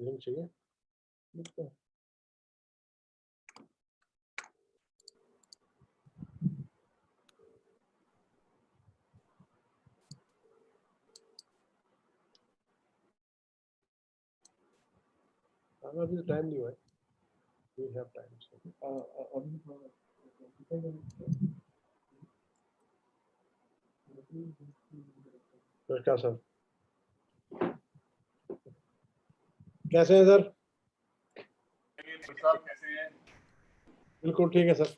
Link चाहिए? अभी time नहीं हुआ है. We have time. नमस्कार सर. कैसे हैं सर? साहब कैसे हैं? बिल्कुल ठीक है sir.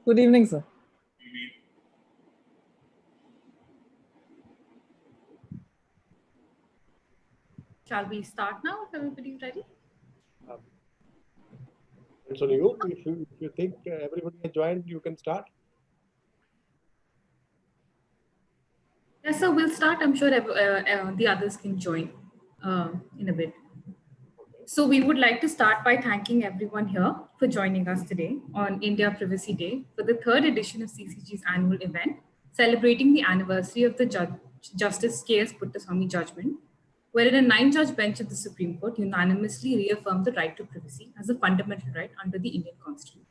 Good evening, sir. Shall we start now if everybody's ready? So if you think everybody has joined, you can start. Yes, sir, we'll start. I'm sure the others can join in a bit. So we would like to start by thanking everyone here for joining us today on India Privacy Day for the third edition of CCG's annual event, celebrating the anniversary of the Justice K.S. Puttaswamy judgment, wherein a 9-judge bench of the Supreme Court unanimously reaffirmed the right to privacy as a fundamental right under the Indian Constitution.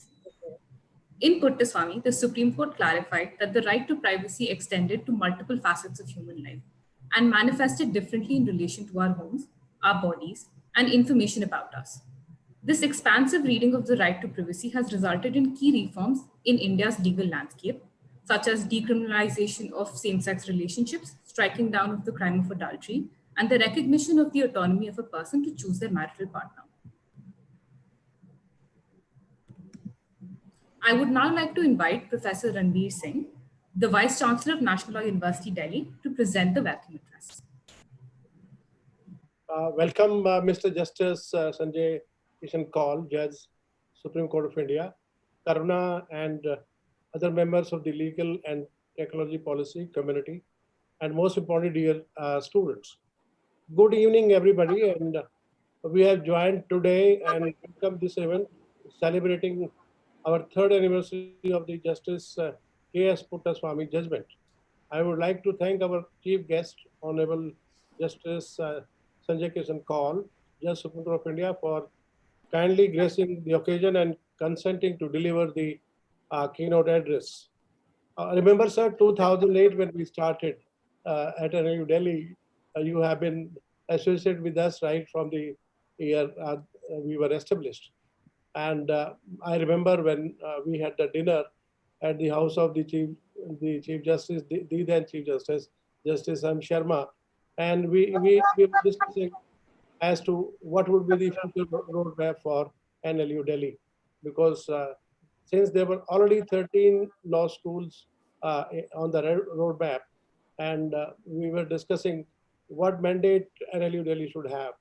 In Puttaswamy, the Supreme Court clarified that the right to privacy extended to multiple facets of human life and manifested differently in relation to our homes, our bodies, and information about us. This expansive reading of the right to privacy has resulted in key reforms in India's legal landscape, such as decriminalization of same-sex relationships, striking down of the crime of adultery, and the recognition of the autonomy of a person to choose their marital partner. I would now like to invite Professor Ranveer Singh, the Vice Chancellor of National Law University, Delhi, to present the welcome address. Welcome, Mr. Justice Sanjay Kishan Kaul, Judge, Supreme Court of India, Karuna, and other members of the legal and technology policy community, and most importantly, dear students. Good evening, everybody, and we have joined today and welcome this event celebrating our third anniversary of the Justice K.S. Puttaswamy judgment. I would like to thank our chief guest, Honorable Justice Sanjay Kishan Kaul, Judge Supreme Court of India, for kindly gracing the occasion and consenting to deliver the keynote address. Remember, sir, 2008 when we started at New Delhi, you have been associated with us right from the year we were established. And I remember when we had the dinner at the house of the Chief Justice, the then Chief Justice, Justice M. Sharma, and we were discussing as to what would be the future roadmap for NLU Delhi, because since there were already 13 law schools on the roadmap, and we were discussing what mandate NLU Delhi should have.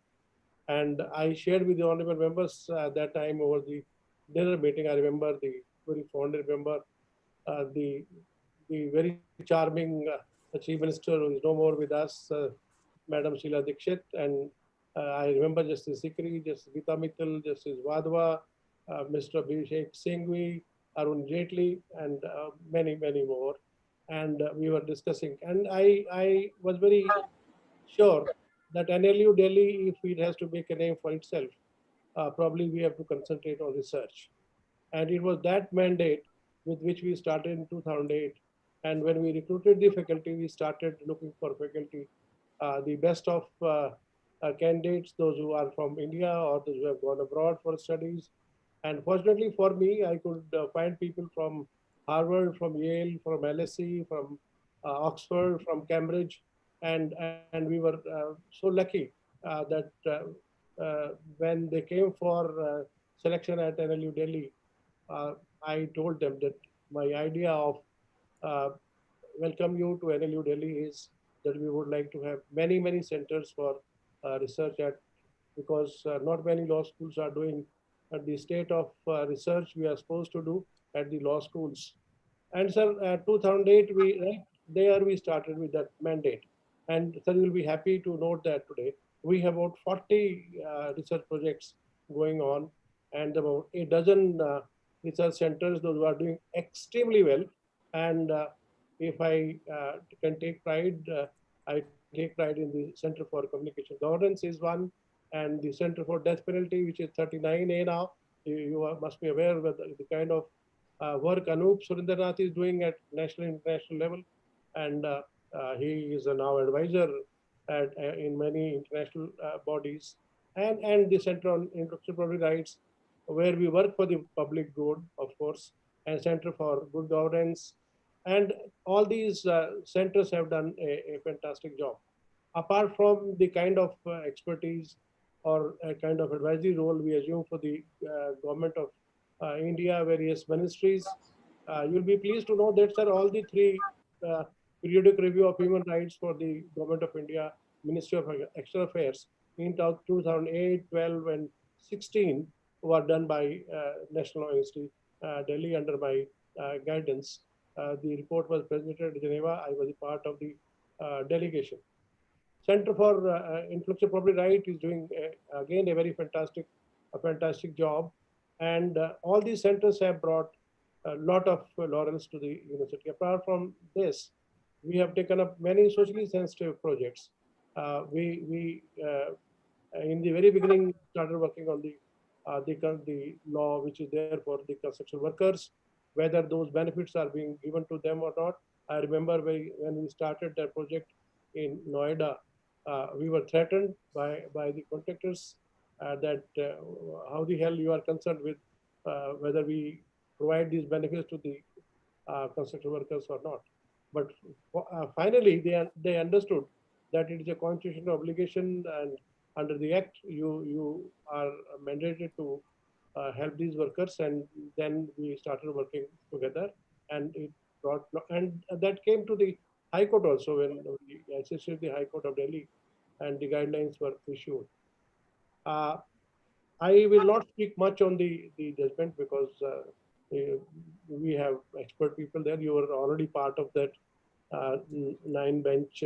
And I shared with the honorable members that time over the dinner meeting. I remember very fondly remember the very charming Chief Minister who is no more with us, Madam Sheila Dikshit, and I remember Justice Sikri, Justice Gita Mittal, Justice Wadhwa, Mr. Abhishek Singhvi, Arun Jaitley, and many more. And we were discussing, and I was very sure that NLU Delhi, if it has to make a name for itself, probably we have to concentrate on research. And it was that mandate with which we started in 2008. And when we recruited the faculty, we started looking for faculty, the best of candidates, those who are from India or those who have gone abroad for studies. And fortunately for me, I could find people from Harvard, from Yale, from LSE, from Oxford, from Cambridge, and we were so lucky that when they came for selection at NLU Delhi, I told them that my idea of welcome you to NLU Delhi is that we would like to have many centers for research at, because not many law schools are doing at the state of research we are supposed to do at the law schools. And sir, 2008, right there we started with that mandate. And sir, you will be happy to note that today we have about 40 research projects going on, and about a dozen research centers, those who are doing extremely well. And if I can take pride, I take pride in the Center for Communication Governance is one, and the Center for Death Penalty, which is 39A now. You must be aware of the kind of work Anup Surendranath is doing at national and international level, and he is a now advisor in many international bodies, and the Center on Intellectual Property Rights, where we work for the public good, of course, and Center for Good Governance, and all these centers have done a fantastic job. Apart from the kind of expertise or a kind of advisory role we assume for the government of India, various ministries, you'll be pleased to know that, sir, all the three uh, periodic review of human rights for the government of India, Ministry of External Affairs in 2008, 12, and 16 were done by National University Delhi under my guidance. The report was presented in Geneva. I was a part of the delegation. Center for Intellectual Property Right is doing again a very fantastic job, and all these centers have brought a lot of laurels to the university. Apart from this, we have taken up many socially sensitive projects. We in the very beginning started working on the law which is there for the construction workers, whether those benefits are being given to them or not. I remember when we started that project in Noida, we were threatened by the contractors that how the hell you are concerned with whether we provide these benefits to the construction workers or not. But finally, they understood that it is a constitutional obligation, and under the act, you are mandated to help these workers. And then we started working together, and it brought, and that came to the High Court also when we assisted the High Court of Delhi, and the guidelines were issued. Uh, I will not speak much on the judgment because we have expert people there. You are already part of that nine bench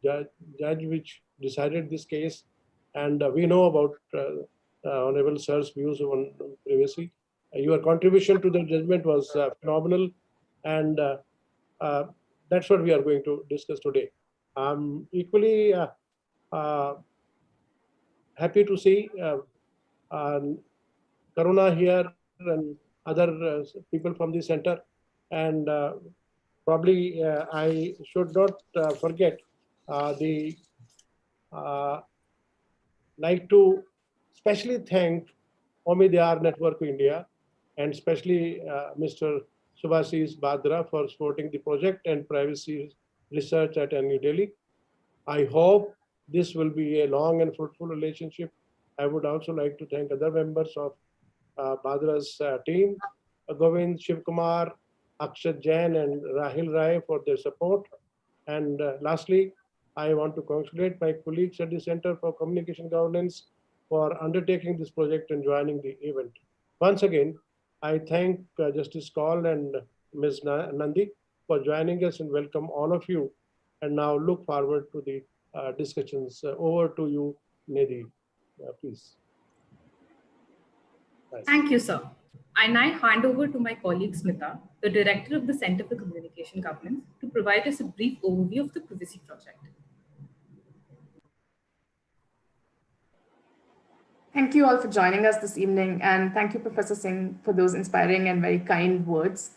judge, judge which decided this case, and we know about Honorable Sir's views on privacy. Your contribution to the judgment was phenomenal, and uh, that's what we are going to discuss today. I'm equally uh, happy to see Karuna here and other people from the center. And probably I should not forget the uh, like to specially thank Omidiyar Network India and especially Mr. Subhasis Badra for supporting the project and privacy research at New Delhi. I hope this will be a long and fruitful relationship. I would also like to thank other members of Badra's team, Govind Shivkumar, Akshat Jain, and Rahil Rai for their support. And lastly, I want to congratulate my colleagues at the Center for Communication Governance for undertaking this project and joining the event. Once again, I thank Justice Kaul and Ms. Nandi for joining us and welcome all of you. And now look forward to the discussions. Over to you, Nidhi, please. Thank you, sir. I now hand over to my colleague Smita, the Director of the Center for Communication Governance, to provide us a brief overview of the Privacy Project. Thank you all for joining us this evening, and thank you, Professor Singh, for those inspiring and very kind words.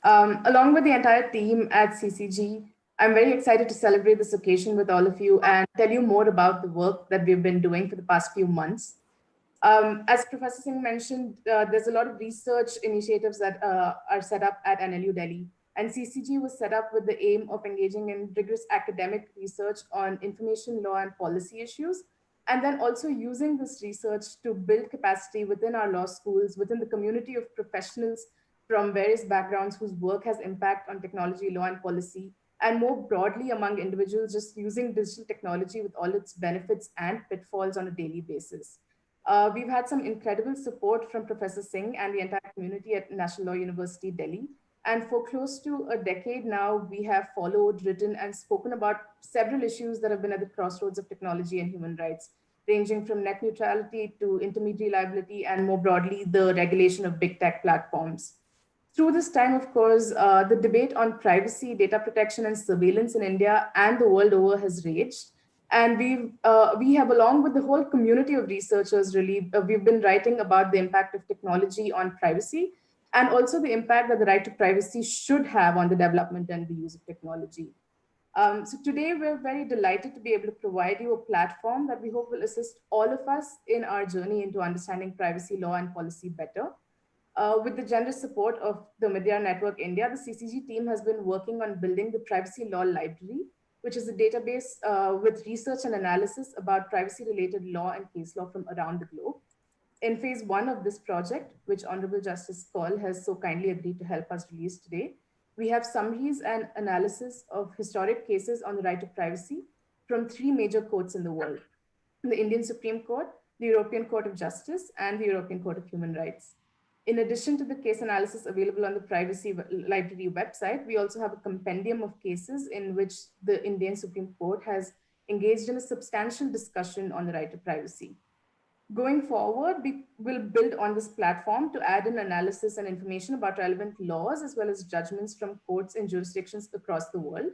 Along with the entire team at CCG, I'm very excited to celebrate this occasion with all of you and tell you more about the work that we've been doing for the past few months. As Professor Singh mentioned, there's a lot of research initiatives that are set up at NLU Delhi, and CCG was set up with the aim of engaging in rigorous academic research on information law and policy issues, and then also using this research to build capacity within our law schools, within the community of professionals from various backgrounds whose work has impact on technology, law, and policy, and more broadly among individuals just using digital technology with all its benefits and pitfalls on a daily basis. We've had some incredible support from Professor Singh and the entire community at National Law University, Delhi. And for close to a decade now, we have followed, written, and spoken about several issues that have been at the crossroads of technology and human rights, ranging from net neutrality to intermediary liability, and more broadly, the regulation of big tech platforms. Through this time, of course, the debate on privacy, data protection, and surveillance in India and the world over has raged. And we have, along with the whole community of researchers, really, we've been writing about the impact of technology on privacy and also the impact that the right to privacy should have on the development and the use of technology. So today, we're very delighted to be able to provide you a platform that we hope will assist all of us in our journey into understanding privacy law and policy better. With the generous support of the Media Network India, the CCG team has been working on building the Privacy Law Library, which is a database with research and analysis about privacy-related law and case law from around the globe. In phase one of this project, which Honorable Justice Kaul has so kindly agreed to help us release today, we have summaries and analysis of historic cases on the right to privacy from 3 major courts in the world: the Indian Supreme Court, the European Court of Justice, and the European Court of Human Rights. In addition to the case analysis available on the Privacy Library website, we also have a compendium of cases in which the Indian Supreme Court has engaged in a substantial discussion on the right to privacy. Going forward, we will build on this platform to add in analysis and information about relevant laws as well as judgments from courts and jurisdictions across the world.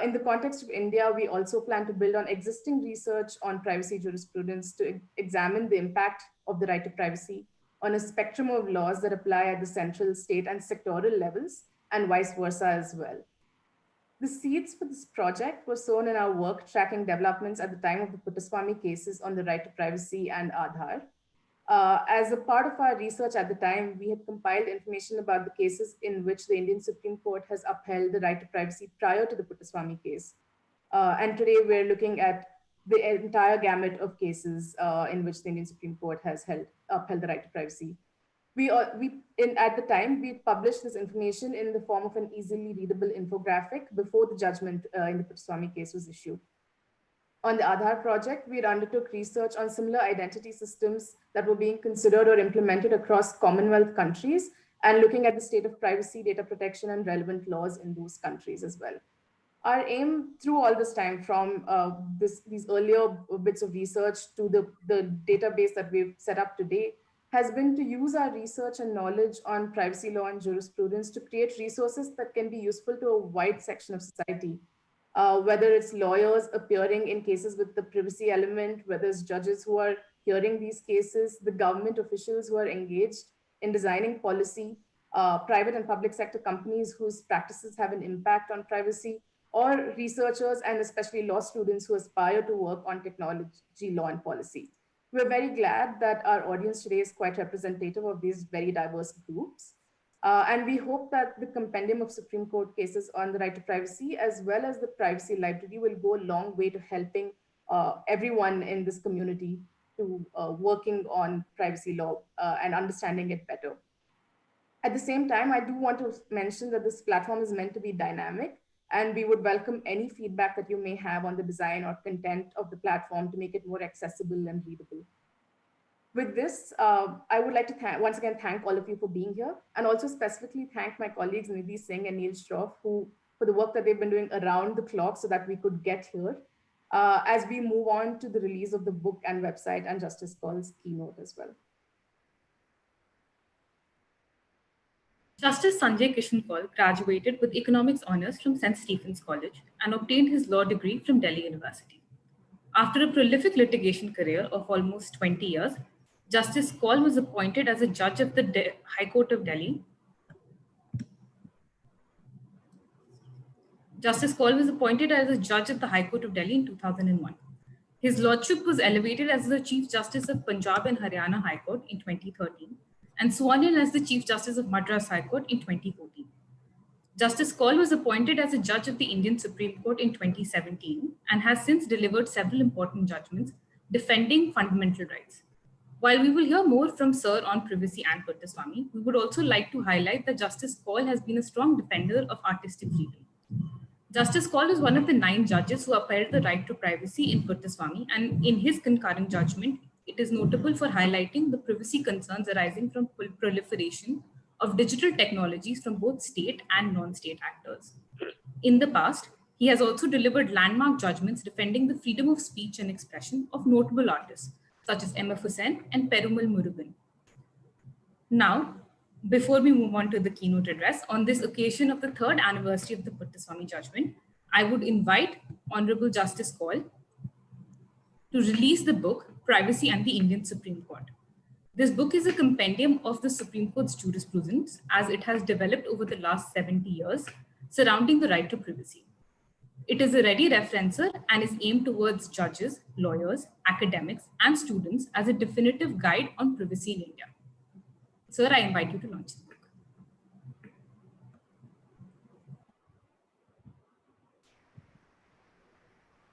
In the context of India, we also plan to build on existing research on privacy jurisprudence to examine the impact of the right to privacy on a spectrum of laws that apply at the central, state, and sectoral levels, and vice versa as well. The seeds for this project were sown in our work tracking developments at the time of the Puttaswamy cases on the right to privacy and Aadhaar. As a part of our research at the time, we had compiled information about the cases in which the Indian Supreme Court has upheld the right to privacy prior to the Puttaswamy case. And today we're looking at the entire gamut of cases in which the Indian Supreme Court has upheld the right to privacy. At the time, we published this information in the form of an easily readable infographic before the judgment in the Puttaswamy case was issued. On the Aadhaar project, we undertook research on similar identity systems that were being considered or implemented across Commonwealth countries and looking at the state of privacy, data protection, and relevant laws in those countries as well. Our aim through all this time, from these earlier bits of research to the database that we've set up today, has been to use our research and knowledge on privacy law and jurisprudence to create resources that can be useful to a wide section of society. Whether it's lawyers appearing in cases with the privacy element, whether it's judges who are hearing these cases, the government officials who are engaged in designing policy, private and public sector companies whose practices have an impact on privacy, or researchers and especially law students who aspire to work on technology, law, and policy. We're very glad that our audience today is quite representative of these very diverse groups. And we hope that the compendium of Supreme Court cases on the right to privacy, as well as the Privacy Library, will go a long way to helping everyone in this community to working on privacy law and understanding it better. At the same time, I do want to mention that this platform is meant to be dynamic, and we would welcome any feedback that you may have on the design or content of the platform to make it more accessible and readable. With this, I would like to once again thank all of you for being here, and also specifically thank my colleagues Nidhi Singh and Neil Shroff for the work that they've been doing around the clock so that we could get here as we move on to the release of the book and website and Justice Kaul's keynote as well. Justice Sanjay Kishan Kaul graduated with economics honors from St. Stephen's College and obtained his law degree from Delhi University. After a prolific litigation career of almost 20 years, Justice Kaul was appointed as a judge of the High Court of Delhi. Justice Kaul was appointed as a judge of the High Court of Delhi in 2001. His lordship was elevated as the Chief Justice of Punjab and Haryana High Court in 2013 and sworn in as the Chief Justice of Madras High Court in 2014. Justice Kaul was appointed as a judge of the Indian Supreme Court in 2017 and has since delivered several important judgments defending fundamental rights. While we will hear more from Sir on privacy and Puttaswamy, we would also like to highlight that Justice Kaul has been a strong defender of artistic freedom. Justice Kaul is one of the 9 judges who upheld the right to privacy in Puttaswamy, and in his concurrent judgment, it is notable for highlighting the privacy concerns arising from proliferation of digital technologies from both state and non-state actors. In the past, he has also delivered landmark judgments defending the freedom of speech and expression of notable artists such as M.F. Hussain and Perumal Murugan. Now, before we move on to the keynote address, on this occasion of the 3rd anniversary of the Puttaswamy judgment, I would invite Honorable Justice Kaul to release the book, Privacy and the Indian Supreme Court. This book is a compendium of the Supreme Court's jurisprudence as it has developed over the last 70 years surrounding the right to privacy. It is a ready referencer and is aimed towards judges, lawyers, academics, and students as a definitive guide on privacy in India. Sir, I invite you to launch the book.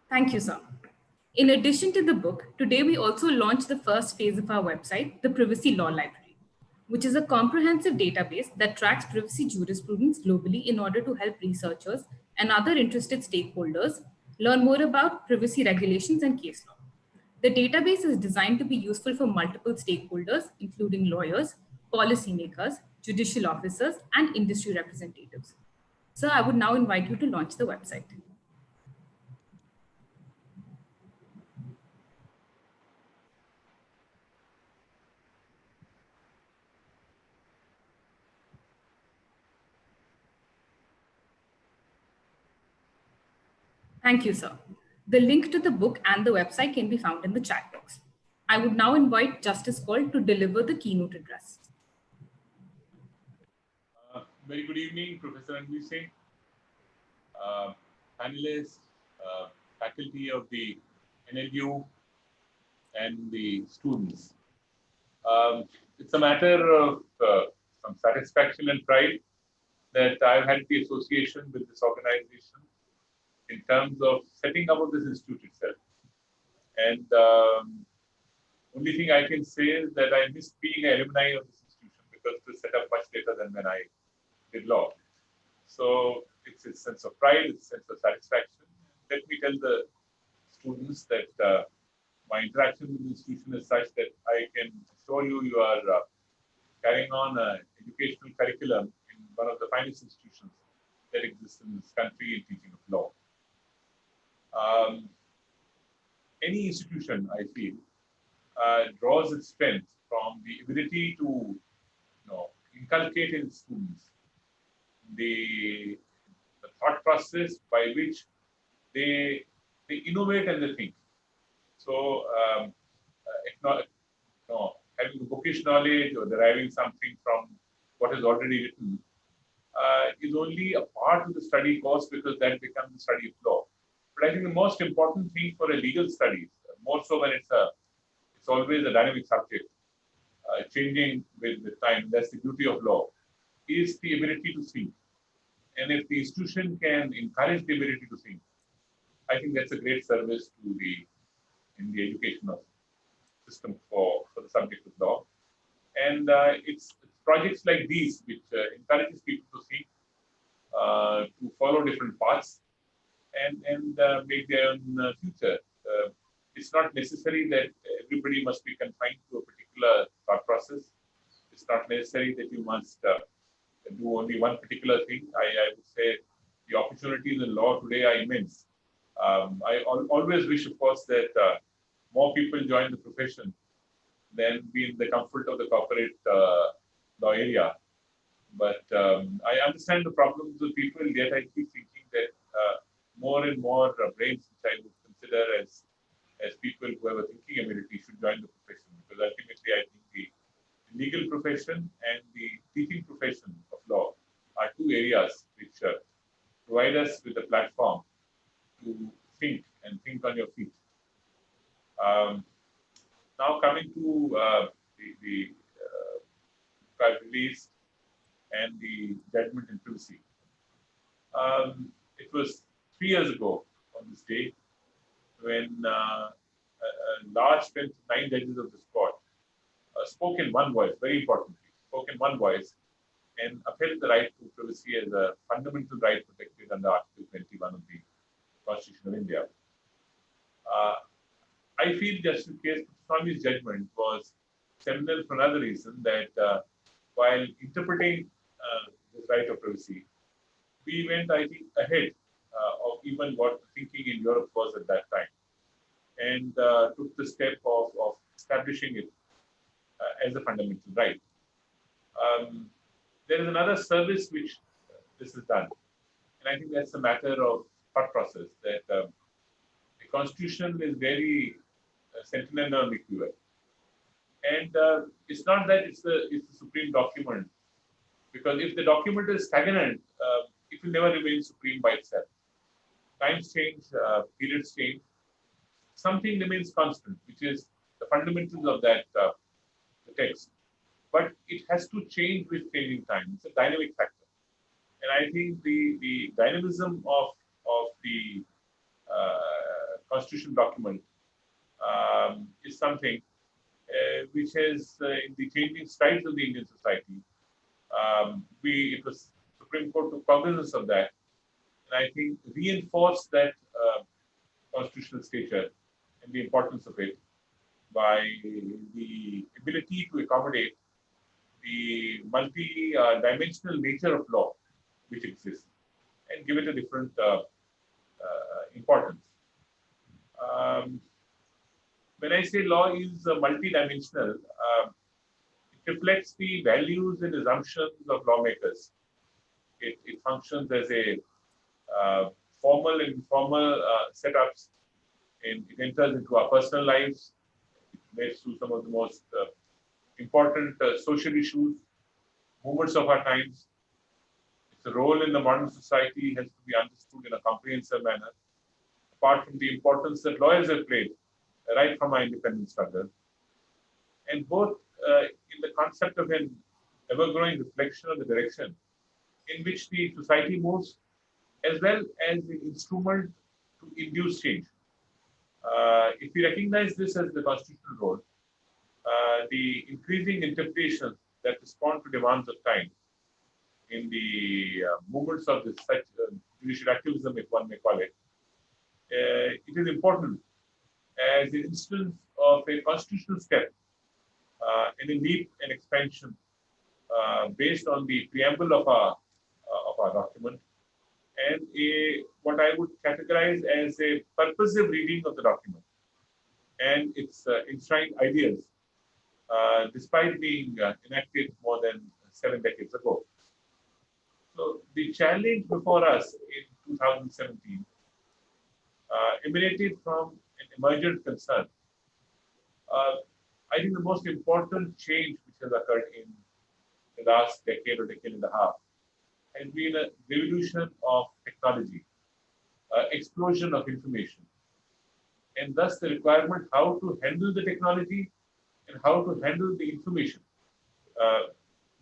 Thank you, sir. In addition to the book, today we also launched the first phase of our website, the Privacy Law Library, which is a comprehensive database that tracks privacy jurisprudence globally in order to help researchers and other interested stakeholders learn more about privacy regulations and case law. The database is designed to be useful for multiple stakeholders, including lawyers, policymakers, judicial officers, and industry representatives. Sir, I would now invite you to launch the website. Thank you, sir. The link to the book and the website can be found in the chat box. I would now invite Justice Kaul to deliver the keynote address. Very good evening, Professor Anonymity, panelists, faculty of the NLU, and the students. It's a matter of some satisfaction and pride that I've had the association with this organization in terms of setting up of this institute itself. And only thing I can say is that I missed being an alumni of this institution because it was set up much later than when I did law. So it's a sense of pride, it's a sense of satisfaction. Let me tell the students that my interaction with the institution is such that I can assure you, you are carrying on an educational curriculum in one of the finest institutions that exists in this country in teaching of law. Any institution, I feel, draws its strength from the ability to inculcate in students the thought process by which they innovate and they think. So, having bookish knowledge or deriving something from what is already written is only a part of the study course because that becomes the study of law. But I think the most important thing for a legal studies, more so when it's always a dynamic subject, changing with time, that's the beauty of law, is the ability to think. And if the institution can encourage the ability to think, I think that's a great service to in the educational system for the subject of law. And it's projects like these which encourages people to think, to follow different paths, and make their own future. It's not necessary that everybody must be confined to a particular thought process. It's not necessary that you must do only one particular thing. I would say the opportunities in law today are immense. I always wish, of course, that more people join the profession than be in the comfort of the corporate law area. But I understand the problems of people, yet I keep thinking that more and more brains, which I would consider as people who have a thinking ability, should join the profession. Because ultimately, I think the legal profession and the teaching profession of law are two areas which provide us with a platform to think and think on your feet. Now coming to the release and the judgment in privacy. It was 3 years ago on this day when a large strength of 9 judges of this court spoke in one voice, very importantly, spoke in one voice and upheld the right to privacy as a fundamental right protected under Article 21 of the Constitution of India. I feel Justice K. Puttaswamy's judgment was seminal for another reason, that while interpreting this right of privacy, we went, I think, ahead of even what the thinking in Europe was at that time, and took the step of establishing it as a fundamental right. There is another service which this is done, and I think that's a matter of thought process, that the Constitution is very centennial equivalent. And it's not that it's the supreme document, because if the document is stagnant, it will never remain supreme by itself. Times change, periods change. Something remains constant, which is the fundamentals of that the text. But it has to change with changing time. It's a dynamic factor. And I think the dynamism of the Constitution document is something which has, in the changing styles of the Indian society, it was Supreme Court took cognizance of that, and I think reinforced that constitutional stature and the importance of it by the ability to accommodate the multi-dimensional nature of law which exists and give it a different importance. When I say law is multi-dimensional, it reflects the values and assumptions of lawmakers. It functions as a formal and informal setups, and it enters into our personal lives. It relates to some of the most important social issues, movements of our times. Its role in the modern society has to be understood in a comprehensive manner, apart from the importance that lawyers have played right from our independence struggle. And both in the concept of an ever-growing reflection of the direction in which the society moves, as well as the instrument to induce change. If we recognize this as the constitutional role, the increasing interpretations that respond to demands of time in the movements of this such judicial activism, if one may call it, it is important as an instance of a constitutional step in a leap and expansion based on the preamble of our document, and what I would categorize as a purposive reading of the document and its enshrined ideas, despite being enacted more than 7 decades ago. So the challenge before us in 2017 emanated from an emergent concern. I think the most important change which has occurred in the last decade or decade and a half has been a revolution of technology, explosion of information, and thus the requirement how to handle the technology and how to handle the information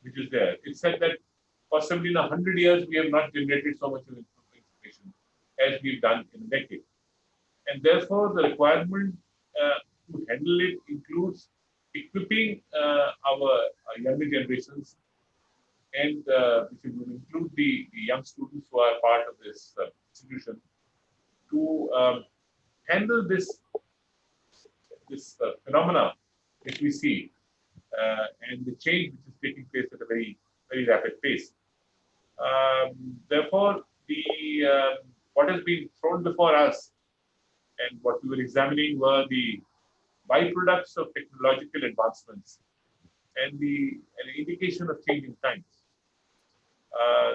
which is there. It's said that possibly in 100 years we have not generated so much of information as we've done in a decade. And therefore, the requirement to handle it includes equipping our younger generations, and which will include the young students who are part of this institution, to handle this phenomena that we see and the change which is taking place at a very, very rapid pace. Therefore, what has been thrown before us and what we were examining were the byproducts of technological advancements and an indication of changing times.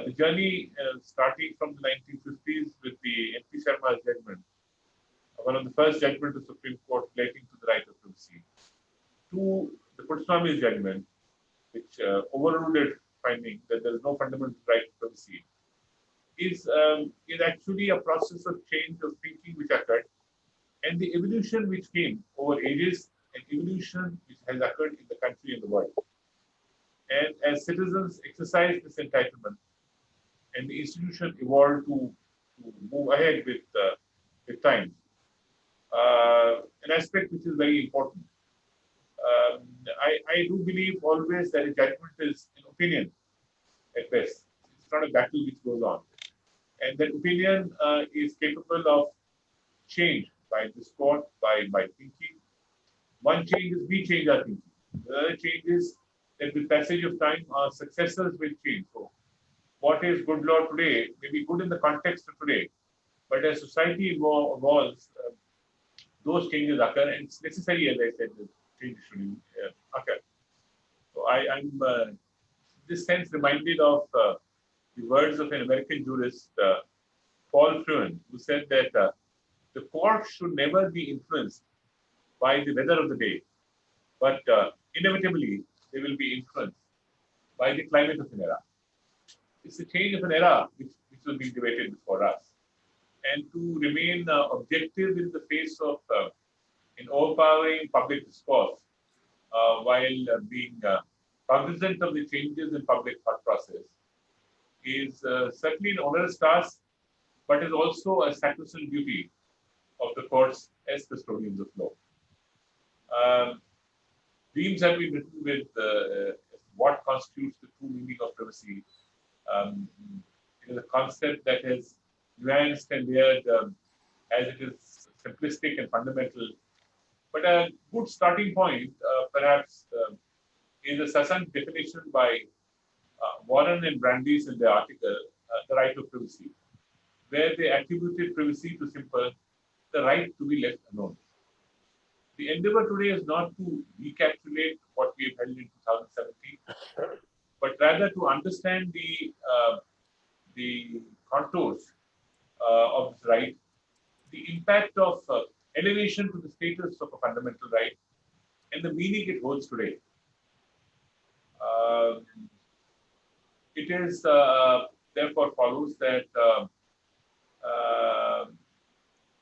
The journey starting from the 1950s with the N.P. Sharma's judgment, one of the first judgments of the Supreme Court relating to the right of privacy, to the Puttaswamy judgment, which overruled it, finding that there is no fundamental right to privacy, is actually a process of change of thinking which occurred, and the evolution which came over ages, and evolution which has occurred in the country and the world. And as citizens exercise this entitlement, and the institution evolved to move ahead with time, an aspect which is very important. I do believe always that a judgment is an opinion at best. It's not a battle which goes on. And that opinion is capable of change by discord, by thinking. One change is we change our thinking. The other change is that with passage of time, our successors will change. So what is good law today may be good in the context of today, but as society evolves, those changes occur, and it's necessary, as I said, that changes should occur. So I'm this sense reminded of the words of an American jurist, Paul Frewen, who said that the court should never be influenced by the weather of the day, but inevitably they will be influenced by the climate of an era. It's the change of an era which will be debated before us. And to remain objective in the face of an overpowering public discourse while being cognizant of the changes in public thought process is certainly an onerous task, but is also a sacrosanct duty of the courts as custodians of law. Themes have been written with what constitutes the true meaning of privacy. It is a concept that is nuanced and layered as it is simplistic and fundamental. But a good starting point, perhaps, is a succinct definition by Warren and Brandeis in their article, The Right of Privacy, where they attributed privacy to simple, the right to be left alone. The endeavor today is not to recapitulate what we have held in 2017, but rather to understand the contours of this right, the impact of elevation to the status of a fundamental right, and the meaning it holds today. It is therefore follows that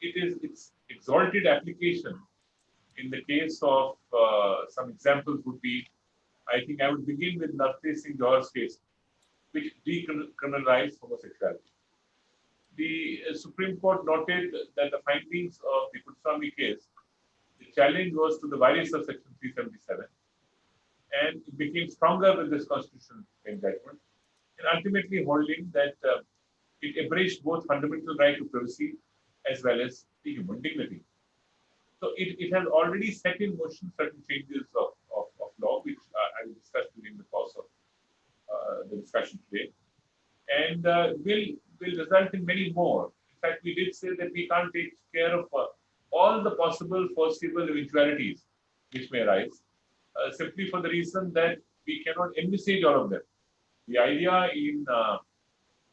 its exalted application in the case of some examples would be, I think I would begin with Narte Singh Johor's case, which decriminalized homosexuality. The Supreme Court noted that the findings of the Puttaswamy case, the challenge was to the virus of Section 377, and it became stronger with this constitutional judgment, and ultimately holding that it embraced both fundamental right to privacy as well as the human dignity. So it has already set in motion certain changes of law, which I will discuss during the course of the discussion today, and will result in many more. In fact, we did say that we can't take care of all the possible foreseeable eventualities which may arise, simply for the reason that we cannot envisage all of them. The idea in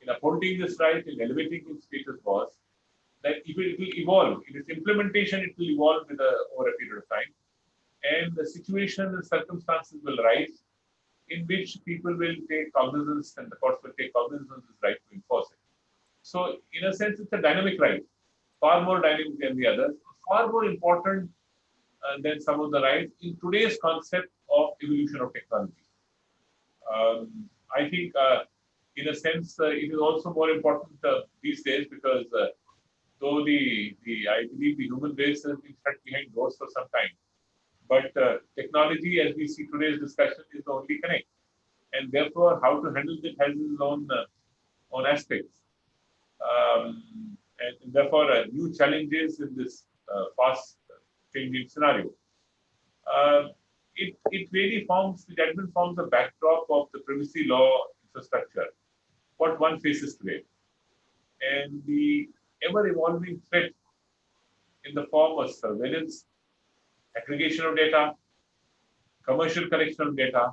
upholding this right, in elevating its status was that it will evolve. In its implementation, it will evolve over a period of time. And the situation and circumstances will arise in which people will take cognizance and the courts will take cognizance of this right to enforce it. So, in a sense, it's a dynamic right, far more dynamic than the others, far more important than some of the rights in today's concept of evolution of technology. I think, in a sense, it is also more important these days because though I believe the human race has been shut behind doors for some time, but technology, as we see today's discussion, is the only connect, and therefore how to handle it has its own aspects, and therefore new challenges in this fast changing scenario. It really the judgment forms a backdrop of the privacy law infrastructure, what one faces today, and the ever-evolving threat in the form of surveillance, aggregation of data, commercial collection of data,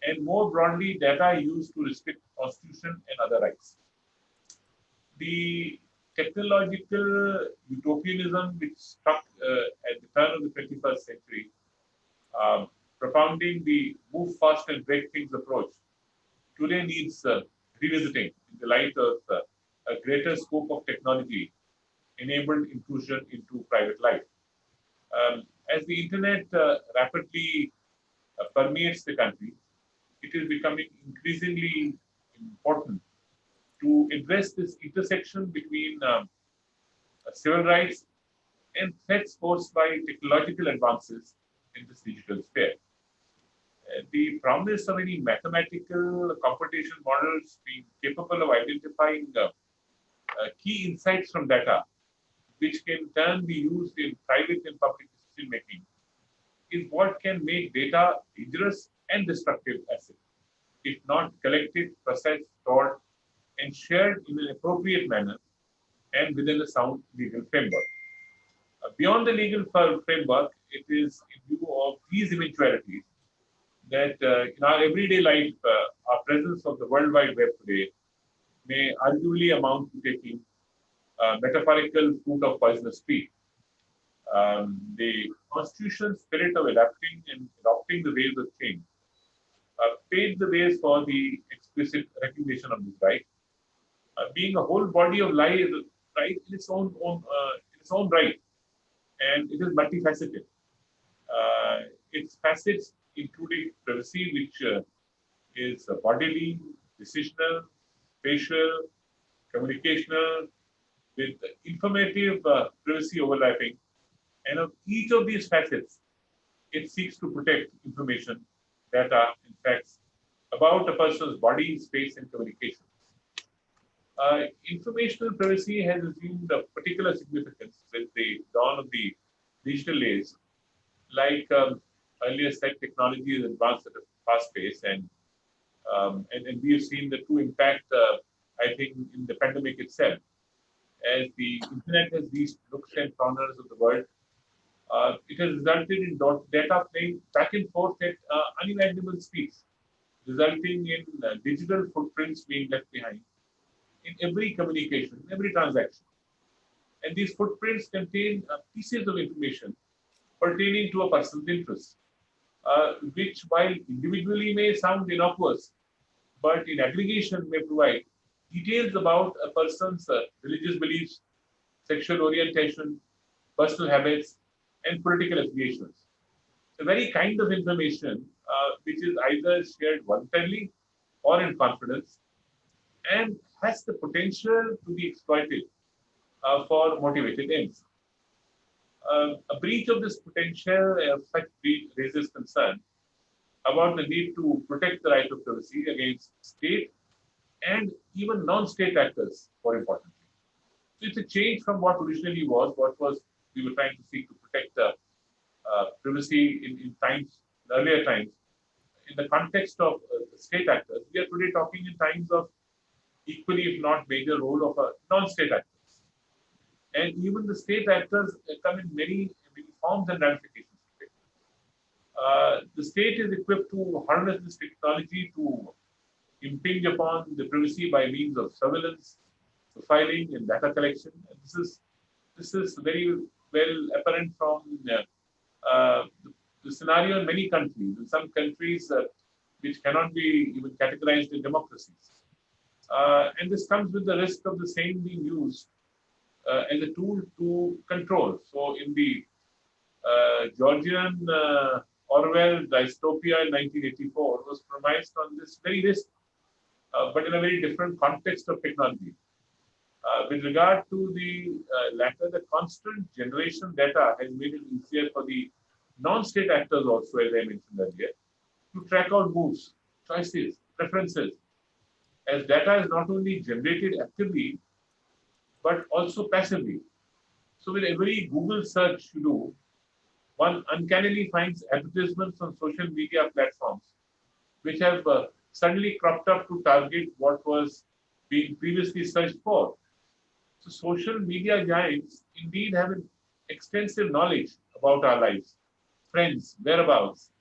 and more broadly, data used to restrict constitution and other rights. The technological utopianism which struck at the turn of the 21st century, propounding the move fast and break things approach, today needs revisiting in the light of a greater scope of technology enabled intrusion into private life. As the internet rapidly permeates the country, it is becoming increasingly important to address this intersection between civil rights and threats posed by technological advances in this digital sphere. The promise of any mathematical computation models being capable of identifying key insights from data which can in turn be used in private and public decision making, is what can make data dangerous and destructive asset if not collected, processed, stored, and shared in an appropriate manner and within a sound legal framework. Beyond the legal framework, it is in view of these eventualities that in our everyday life, our presence of the World Wide Web today may arguably amount to taking metaphorical fruit of poisonous tree. The constitutional spirit of adapting and adopting the ways of change paved the ways for the explicit recognition of this right. Being a whole body of life, right in its own right, and it is multifaceted. Its facets including privacy, which is bodily, decisional, spatial, communicational, with informative privacy overlapping. And of each of these facets, it seeks to protect information, data, and facts about a person's body, space, and communications. Informational privacy has assumed a particular significance with the dawn of the digital age. Like earlier said, technology is advanced at a fast pace, and we have seen the true impact, I think, in the pandemic itself. As the internet has reached nooks and corners of the world, it has resulted in data playing back and forth at unimaginable speeds, resulting in digital footprints being left behind in every communication, every transaction. And these footprints contain pieces of information pertaining to a person's interests, which, while individually may sound innocuous, but in aggregation may provide details about a person's religious beliefs, sexual orientation, personal habits, and political affiliations. The very kind of information which is either shared voluntarily or in confidence and has the potential to be exploited for motivated ends. A breach of this potential such breach raises concern about the need to protect the right of privacy against state and even non-state actors, more importantly. So it's a change from what originally was, we were trying to seek to protect privacy in earlier times. In the context of state actors, we are today talking in times of equally, if not major, role of non-state actors. And even the state actors come in many forms and ramifications. The state is equipped to harness this technology to impinge upon the privacy by means of surveillance, profiling, and data collection. And this is very well apparent from the scenario in many countries. In some countries which cannot be even categorized in democracies. And this comes with the risk of the same being used as a tool to control. So in the Georgian Orwell dystopia in 1984 was premised on this very risk, but in a very different context of technology. With regard to the latter, the constant generation data has made it easier for the non-state actors also, as I mentioned earlier, to track out moves, choices, preferences, as data is not only generated actively, but also passively. So with every Google search you do, one uncannily finds advertisements on social media platforms, which have suddenly cropped up to target what was being previously searched for. So social media giants indeed have an extensive knowledge about our lives, friends, whereabouts.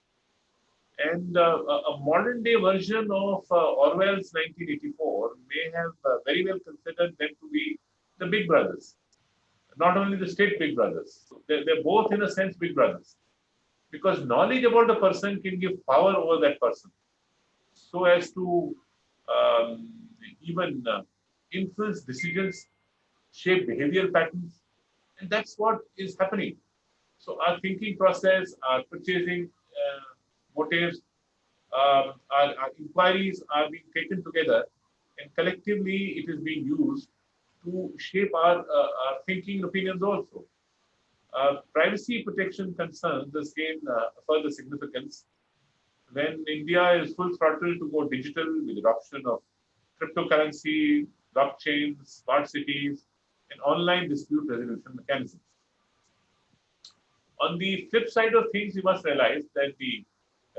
And a modern day version of Orwell's 1984 may have very well considered them to be the big brothers, not only the state big brothers. They're both in a sense big brothers, because knowledge about a person can give power over that person so as to even influence decisions, shape behavioral patterns, and that's what is happening. So our thinking process, our purchasing motives, our inquiries are being taken together, and collectively it is being used to shape our thinking opinions also. Privacy protection concerns thus gain further significance when India is full throttle to go digital with adoption of cryptocurrency, blockchain, smart cities, and online dispute resolution mechanisms. On the flip side of things, you must realize that the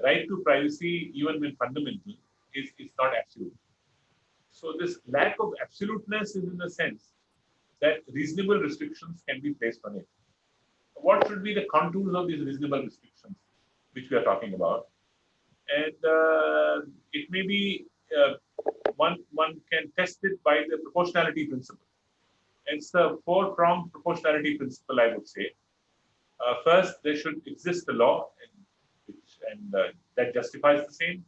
right to privacy, even when fundamental, is not absolute. So this lack of absoluteness is in the sense that reasonable restrictions can be placed on it. What should be the contours of these reasonable restrictions, which we are talking about? And it may be one can test it by the proportionality principle. It's the four-pronged proportionality principle, I would say. First, there should exist a law, and that justifies the same.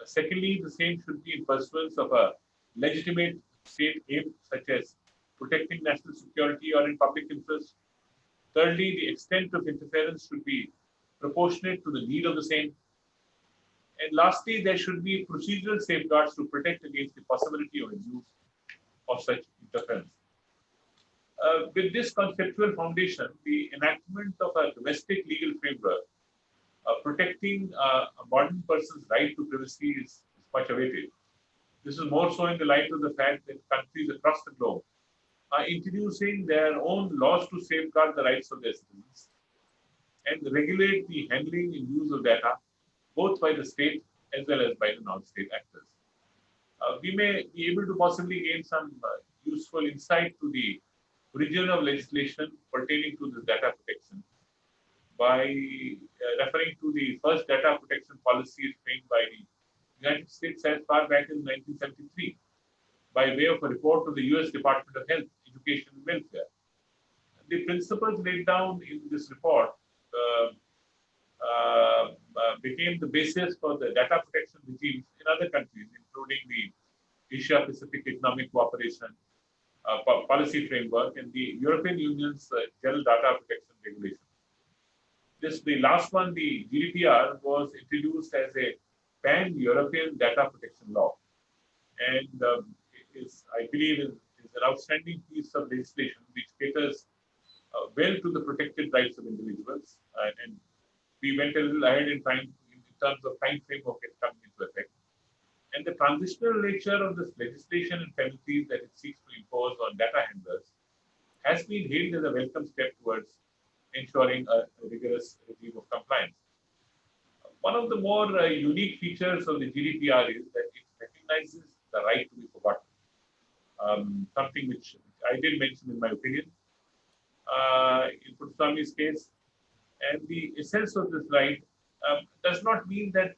Secondly, the same should be in pursuance of a legitimate state aim, such as protecting national security or in public interest. Thirdly, the extent of interference should be proportionate to the need of the same. And lastly, there should be procedural safeguards to protect against the possibility of abuse of such interference. With this conceptual foundation, the enactment of a domestic legal framework protecting a modern person's right to privacy is much awaited. This is more so in the light of the fact that countries across the globe are introducing their own laws to safeguard the rights of their citizens and regulate the handling and use of data, both by the state as well as by the non-state actors. We may be able to possibly gain some useful insight to the origin of legislation pertaining to this data protection by referring to the first data protection policy framed by the United States as far back in 1973 by way of a report to the US Department of Health, Education and Welfare. The principles laid down in this report became the basis for the data protection regimes in other countries, including the Asia-Pacific Economic Cooperation Policy Framework and the European Union's General Data Protection Regulation. The last one, the GDPR, was introduced as a pan-European data protection law, and I believe, is an outstanding piece of legislation which caters well to the protected rights of individuals, and we went a little ahead in time in terms of time frame of it coming into effect. And the transitional nature of this legislation and penalties that it seeks to impose on data handlers has been hailed as a welcome step towards ensuring a rigorous regime of compliance. One of the more unique features of the GDPR is that it recognizes the right to be forgotten, something which I did mention in my opinion in Puttaswamy's case. And the essence of this right does not mean that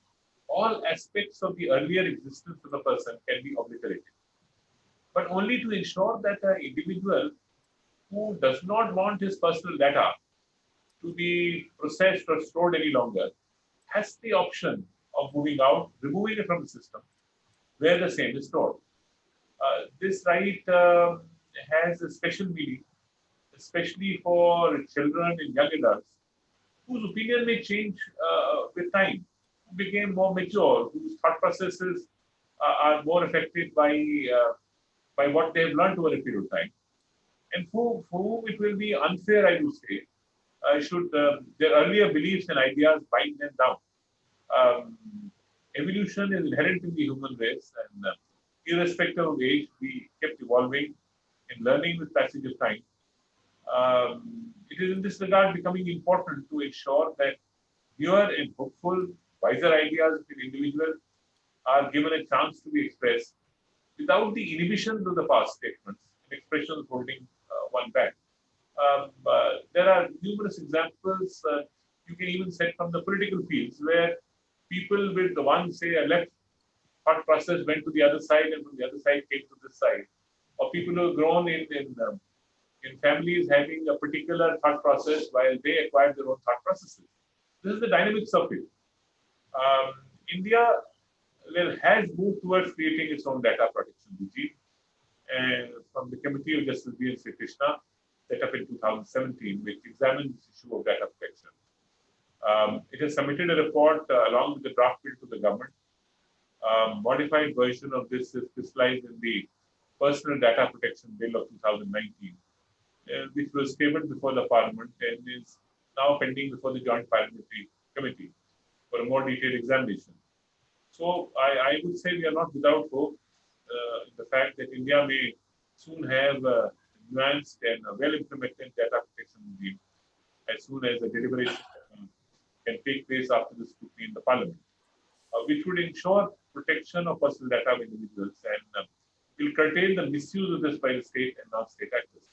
all aspects of the earlier existence of a person can be obliterated, but only to ensure that an individual who does not want his personal data to be processed or stored any longer has the option of moving out, removing it from the system where the same is stored. This right has a special meaning, especially for children and young adults whose opinion may change with time, who became more mature, whose thought processes are more affected by what they have learned over a period of time, and for whom it will be unfair, I would say, should their earlier beliefs and ideas bind them down. Evolution is inherent in the human race, and irrespective of age, we kept evolving and learning with passage of time. It is in this regard becoming important to ensure that newer and hopeful, wiser ideas of an individual are given a chance to be expressed without the inhibitions of the past statements and expressions holding one back. There are numerous examples you can even set from the political fields where people with the one, say, a left thought process went to the other side and from the other side came to this side, or people who have grown in families having a particular thought process while they acquired their own thought processes. This is the dynamics of it. India has moved towards creating its own data protection regime, and from the Committee of Justice B. and C. Krishna, set up in 2017, which examined this issue of data protection. It has submitted a report along with the draft bill to the government. Modified version of this is crystallized in the Personal Data Protection Bill of 2019, which was tabled before the Parliament and is now pending before the Joint Parliamentary Committee for a more detailed examination. So I would say we are not without hope in the fact that India may soon have nuanced and well-implemented data protection regime as soon as the deliberation can take place after the scrutiny in the Parliament, which would ensure protection of personal data of individuals and will curtail the misuse of this by the state and non-state actors.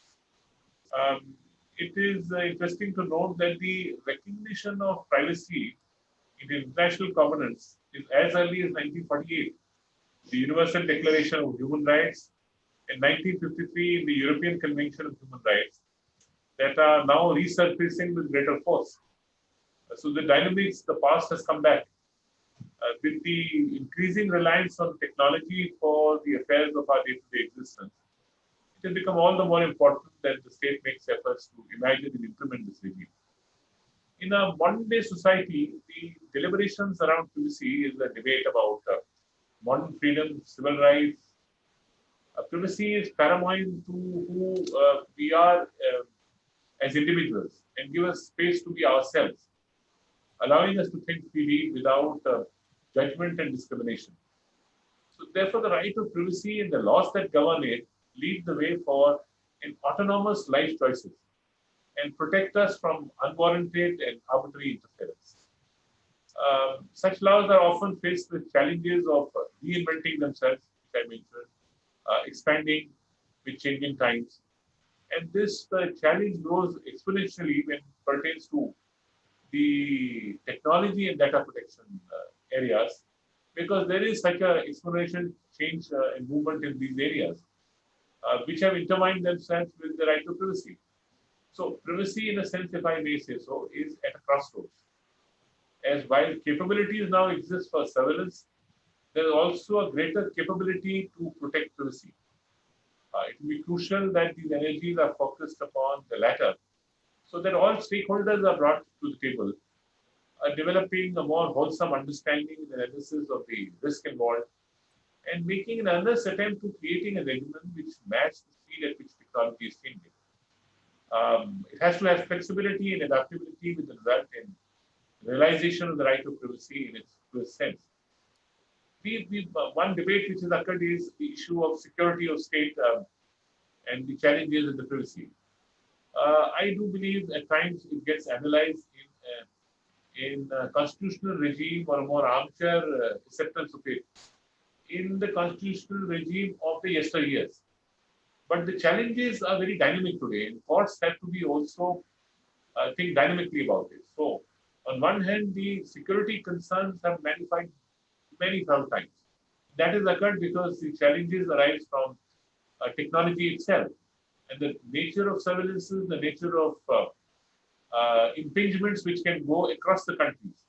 It is interesting to note that the recognition of privacy in international covenants is as early as 1948, the Universal Declaration of Human Rights, in 1953 in the European Convention of Human Rights, that are now resurfacing with greater force. So the dynamics, the past has come back. With the increasing reliance on technology for the affairs of our day-to-day existence, it has become all the more important that the state makes efforts to imagine and implement this regime. In a modern-day society, the deliberations around privacy is a debate about modern freedom, civil rights. Privacy is paramount to who we are as individuals and give us space to be ourselves, allowing us to think freely without judgment and discrimination. So therefore, the right of privacy and the laws that govern it lead the way for an autonomous life choices and protect us from unwarranted and arbitrary interference. Such laws are often faced with challenges of reinventing themselves, which I mentioned, expanding with changing times. And this challenge grows exponentially when it pertains to the technology and data protection areas, because there is such an exponential change and movement in these areas, which have intertwined themselves with the right to privacy. So privacy, in a sense, if I may say so, is at a crossroads. As while capabilities now exist for surveillance, there is also a greater capability to protect privacy. It will be crucial that these energies are focused upon the latter, so that all stakeholders are brought to the table, developing a more wholesome understanding and analysis of the risk involved, and making an earnest attempt to creating a regimen which matches the speed at which technology is changing. It has to have flexibility and adaptability with the result in realization of the right of privacy in its truest sense. One debate which has occurred is the issue of security of state and the challenges in the privacy. I do believe at times it gets analyzed in a constitutional regime or a more armchair acceptance of it in the constitutional regime of the yesteryears. But the challenges are very dynamic today, and courts have to be also think dynamically about it. So, on one hand, the security concerns have magnified many times. That has occurred because the challenges arise from technology itself and the nature of surveillances, the nature of impingements which can go across the countries.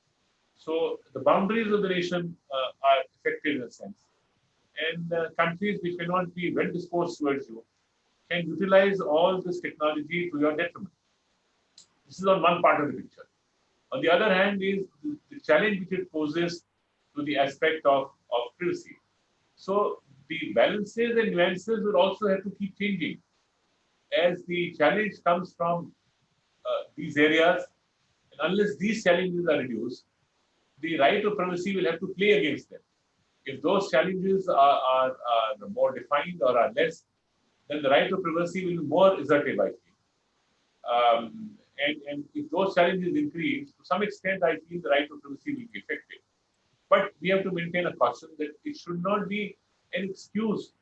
So the boundaries of the nation are affected in a sense. And countries which may not be well disposed towards you can utilize all this technology to your detriment. This is on one part of the picture. On the other hand is the challenge which it poses to the aspect of privacy. So the balances and nuances will also have to keep changing as the challenge comes from these areas. And unless these challenges are reduced, the right of privacy will have to play against them. If those challenges are more defined or are less, then the right of privacy will be more assertive, I think. And if those challenges increase, to some extent, I feel the right of privacy will be affected. But we have to maintain a caution that it should not be an excuse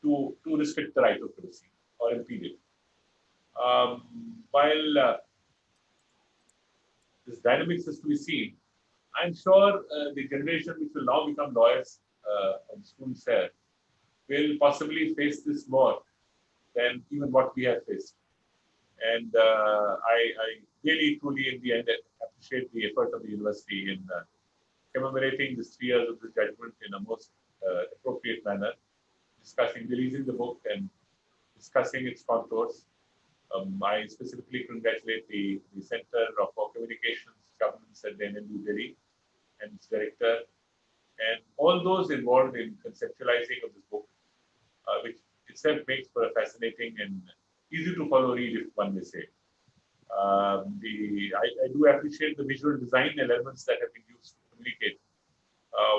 to restrict the right of privacy or impede it. While this dynamics is to be seen, I'm sure the generation which will now become lawyers and students here will possibly face this more than even what we have faced. And I really, truly, in the end, appreciate the effort of the university in commemorating the 3 years of the judgment in a most appropriate manner, releasing the book and discussing its contours. I specifically congratulate the Center for Communications Governance at the NLU Delhi and its director, and all those involved in conceptualizing of this book, which itself makes for a fascinating and easy to follow read, if one may say. I do appreciate the visual design elements that have been used to communicate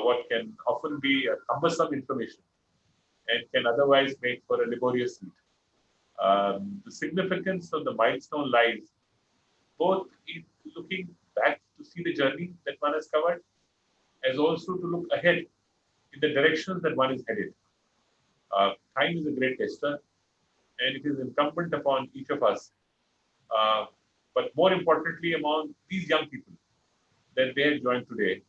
what can often be a cumbersome information and can otherwise make for a laborious read. The significance of the milestone lies both in looking back to see the journey that one has covered, as also to look ahead in the directions that one is headed. Time is a great tester, and it is incumbent upon each of us, but more importantly among these young people that they have joined today,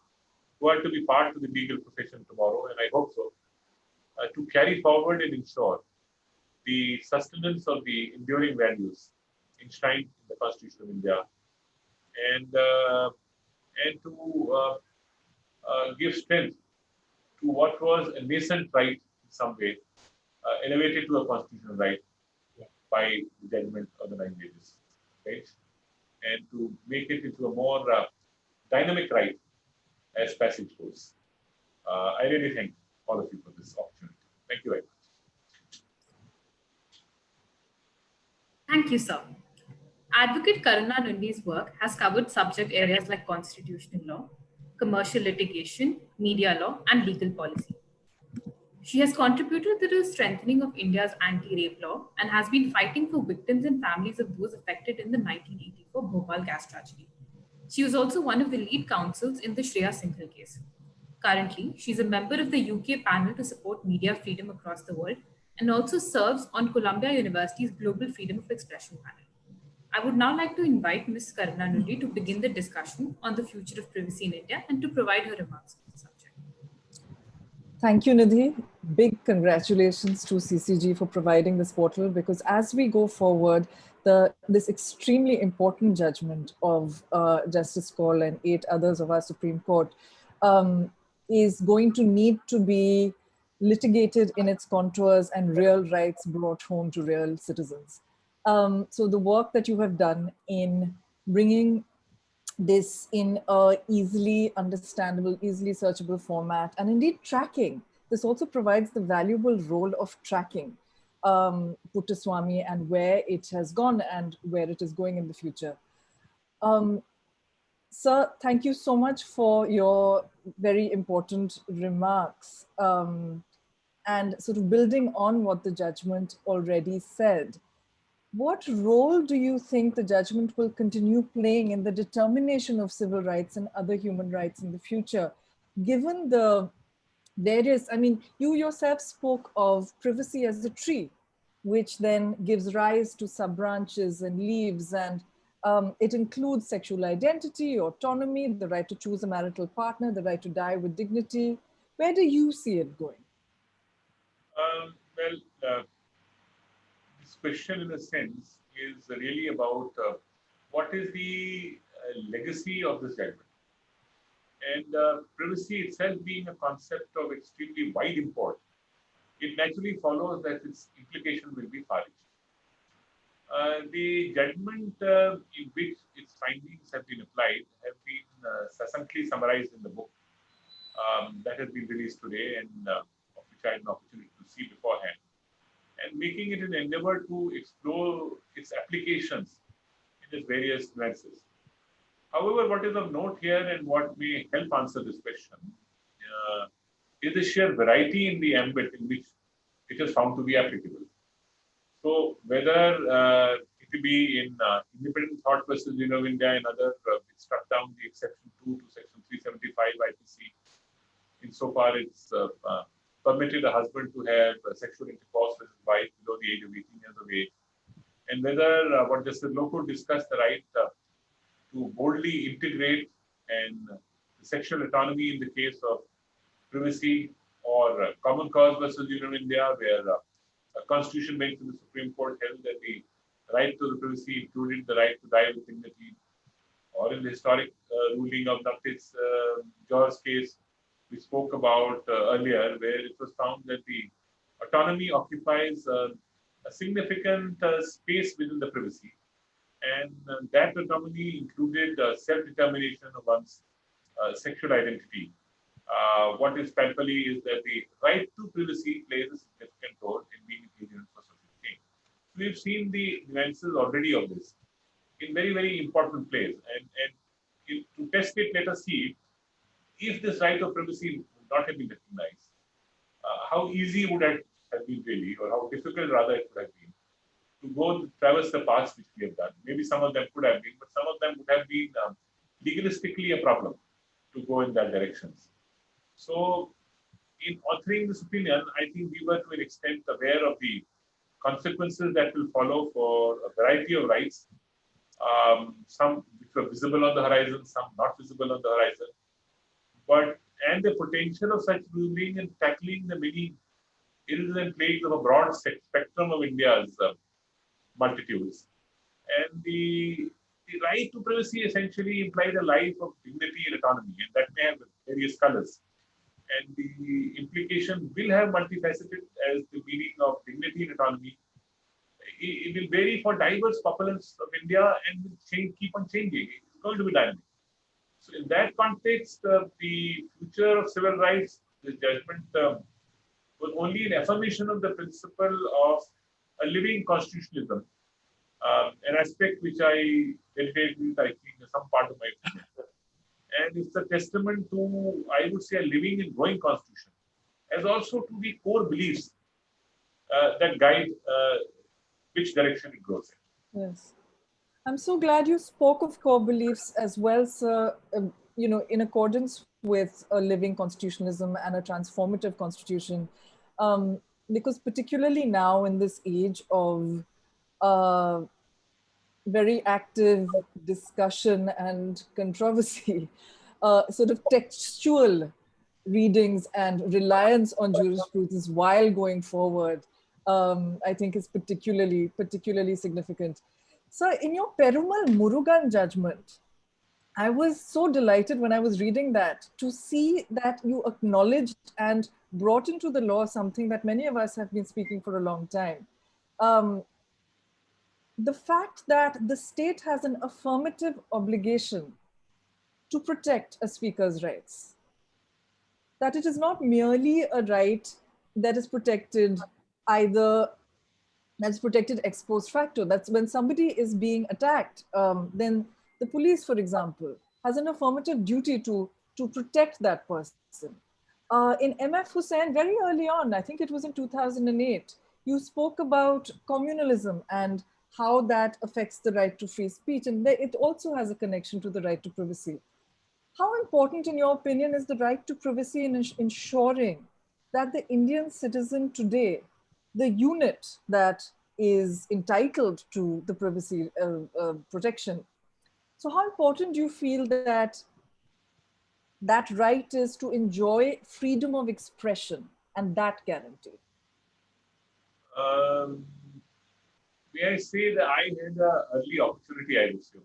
who are to be part of the legal profession tomorrow, and I hope so, to carry forward and ensure the sustenance of the enduring values enshrined in the Constitution of India, and to give strength to what was a nascent right in some way, elevated to a constitutional right by the judgment of the 9 judges, right? And to make it into a more dynamic right as passage goes. I really thank all of you for this opportunity. Thank you very much. Thank you, sir. Advocate Karuna Nundi's work has covered subject areas like constitutional law, commercial litigation, media law, and legal policy. She has contributed to the strengthening of India's anti-rape law and has been fighting for victims and families of those affected in the 1984 Bhopal gas tragedy. She was also one of the lead counsels in the Shreya Singhal case. Currently, she's a member of the UK panel to support media freedom across the world and also serves on Columbia University's Global Freedom of Expression panel. I would now like to invite Ms. Karuna Nundi to begin the discussion on the future of privacy in India and to provide her remarks on the subject. Thank you, Nidhi. Big congratulations to CCG for providing this portal, because as we go forward, this extremely important judgment of Justice Kaul and 8 others of our Supreme Court is going to need to be litigated in its contours and real rights brought home to real citizens. So the work that you have done in bringing this in a easily understandable, easily searchable format, and indeed tracking. This also provides the valuable role of tracking Puttaswamy and where it has gone and where it is going in the future. Sir, thank you so much for your very important remarks. And sort of building on what the judgment already said, what role do you think the judgment will continue playing in the determination of civil rights and other human rights in the future, given the various, I mean, you yourself spoke of privacy as a tree, which then gives rise to sub-branches and leaves, and it includes sexual identity, autonomy, the right to choose a marital partner, the right to die with dignity. Where do you see it going? This question, in a sense, is really about what is the legacy of this judgment. And privacy itself being a concept of extremely wide import, it naturally follows that its implication will be far-reaching. The judgment in which its findings have been applied have been succinctly summarized in the book that has been released today, and of which I had an opportunity to see beforehand, and making it an endeavor to explore its applications in its various nuances. However, what is of note here and what may help answer this question is the sheer variety in the ambit in which it is found to be applicable. So whether it will be in independent thought versus Union of India and other, it struck down the exception 2 to section 375 IPC, insofar it's permitted a husband to have sexual intercourse with his wife below the age of 18 years of age, and whether what Justice Lokur discussed, the right to boldly integrate and sexual autonomy in the case of privacy, or common cause versus Union of India, where a constitution bench in the Supreme Court held that the right to the privacy included the right to die with dignity, or in the historic ruling of Navtit's George's case we spoke about earlier, where it was found that the autonomy occupies a significant space within the privacy, and that autonomy included self-determination of one's sexual identity. What is palpably is that the right to privacy plays a significant role in being an agent for social change. We've seen the nuances already of this in very, very important plays, and to test it, let us see if this right of privacy would not have been recognized, how easy would it have been really, or how difficult rather it would have been to go traverse the paths which we have done. Maybe some of them could have been, but some of them would have been legalistically a problem to go in that direction. So, in authoring this opinion, I think we were to an extent aware of the consequences that will follow for a variety of rights, some which were visible on the horizon, some not visible on the horizon, and the potential of such ruling and tackling the many ills and plagues of a broad spectrum of India's multitudes. And the right to privacy essentially implied a life of dignity and autonomy, and that may have various colors. And the implication will have multifaceted as the meaning of dignity and autonomy. It will vary for diverse populations of India and will keep on changing. It's going to be dynamic. So in that context, the future of civil rights, the judgment was only an affirmation of the principle of a living constitutionalism, an aspect which I dedicated, I think, some part of my opinion. And it's a testament to, I would say, a living and growing constitution, as also to the core beliefs that guide which direction it goes in. Yes. I'm so glad you spoke of core beliefs as well, sir, in accordance with a living constitutionalism and a transformative constitution, because particularly now in this age of very active discussion and controversy, sort of textual readings and reliance on jurisprudence while going forward, I think is particularly significant. So in your Perumal Murugan judgment, I was so delighted when I was reading that to see that you acknowledged and brought into the law something that many of us have been speaking for a long time. The fact that the state has an affirmative obligation to protect a speaker's rights. That it is not merely a right that is protected that's protected ex post facto. That's when somebody is being attacked, then the police, for example, has an affirmative duty to protect that person. In MF Hussain, very early on, I think it was in 2008, you spoke about communalism and how that affects the right to free speech. And it also has a connection to the right to privacy. How important, in your opinion, is the right to privacy in ensuring that the Indian citizen today, the unit that is entitled to the privacy protection, so how important do you feel that that right is to enjoy freedom of expression and that guarantee? May I say that I had an early opportunity, I would say,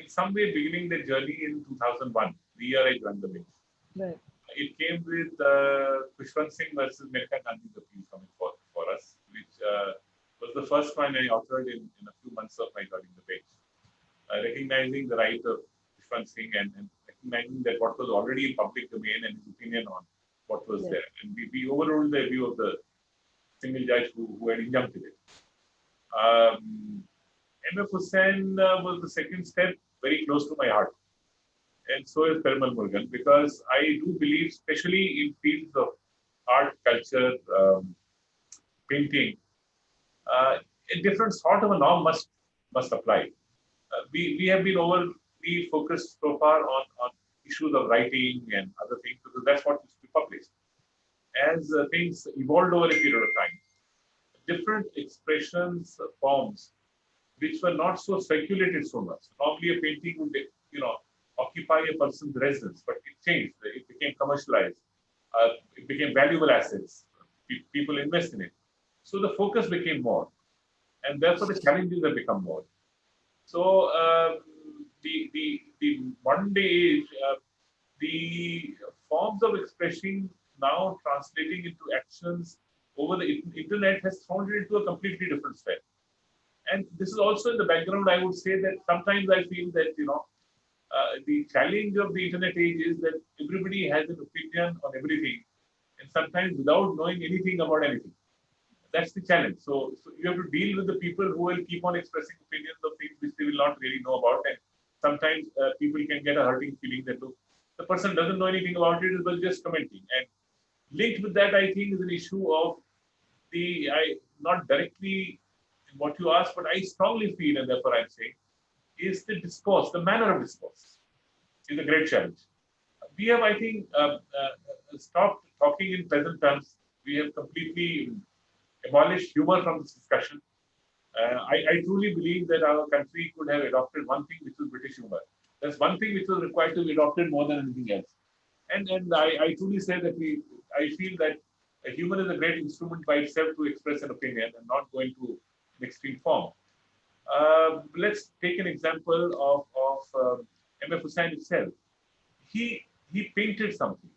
in some way beginning the journey in 2001, the year I joined the bench. Right. It came with Khushwant Singh versus Maneka Gandhi's appeal coming for us, which was the first one I authored in a few months of my joining the bench, recognizing the right of Khushwant Singh and recognizing that what was already in public domain and his opinion on what was there. And we overruled the view of the single judge who had injuncted it. MF Hussain was the second step, very close to my heart. And so is Perumal Murugan, because I do believe, especially in fields of art, culture, painting, a different sort of a norm must apply. We have been overly focused so far on issues of writing and other things, because that's what used to be published. As things evolved over a period of time, different expressions, forms, which were not so speculated so much. Normally a painting would, occupy a person's residence, but it changed. It became commercialized. It became valuable assets. People invest in it. So the focus became more. And therefore the challenges have become more. So the modern day age, the forms of expression now translating into actions over the internet has thrown it into a completely different sphere. And this is also in the background, I would say that sometimes I feel that, the challenge of the internet age is that everybody has an opinion on everything, and sometimes without knowing anything about anything. That's the challenge. So you have to deal with the people who will keep on expressing opinions of things which they will not really know about. And sometimes people can get a hurting feeling that, look, the person doesn't know anything about it, but just commenting. And linked with that, I think, is an issue of not directly what you asked, what I strongly feel, and therefore I'm saying, is the discourse, the manner of discourse is a great challenge. We have, I think, stopped talking in present terms. We have completely abolished humor from this discussion. I truly believe that our country could have adopted one thing, which was British humor. That's one thing which was required to be adopted more than anything else. And I truly say that I feel that humor is a great instrument by itself to express an opinion and not going to an extreme form. Let's take an example of M.F. Hussain itself. He painted something.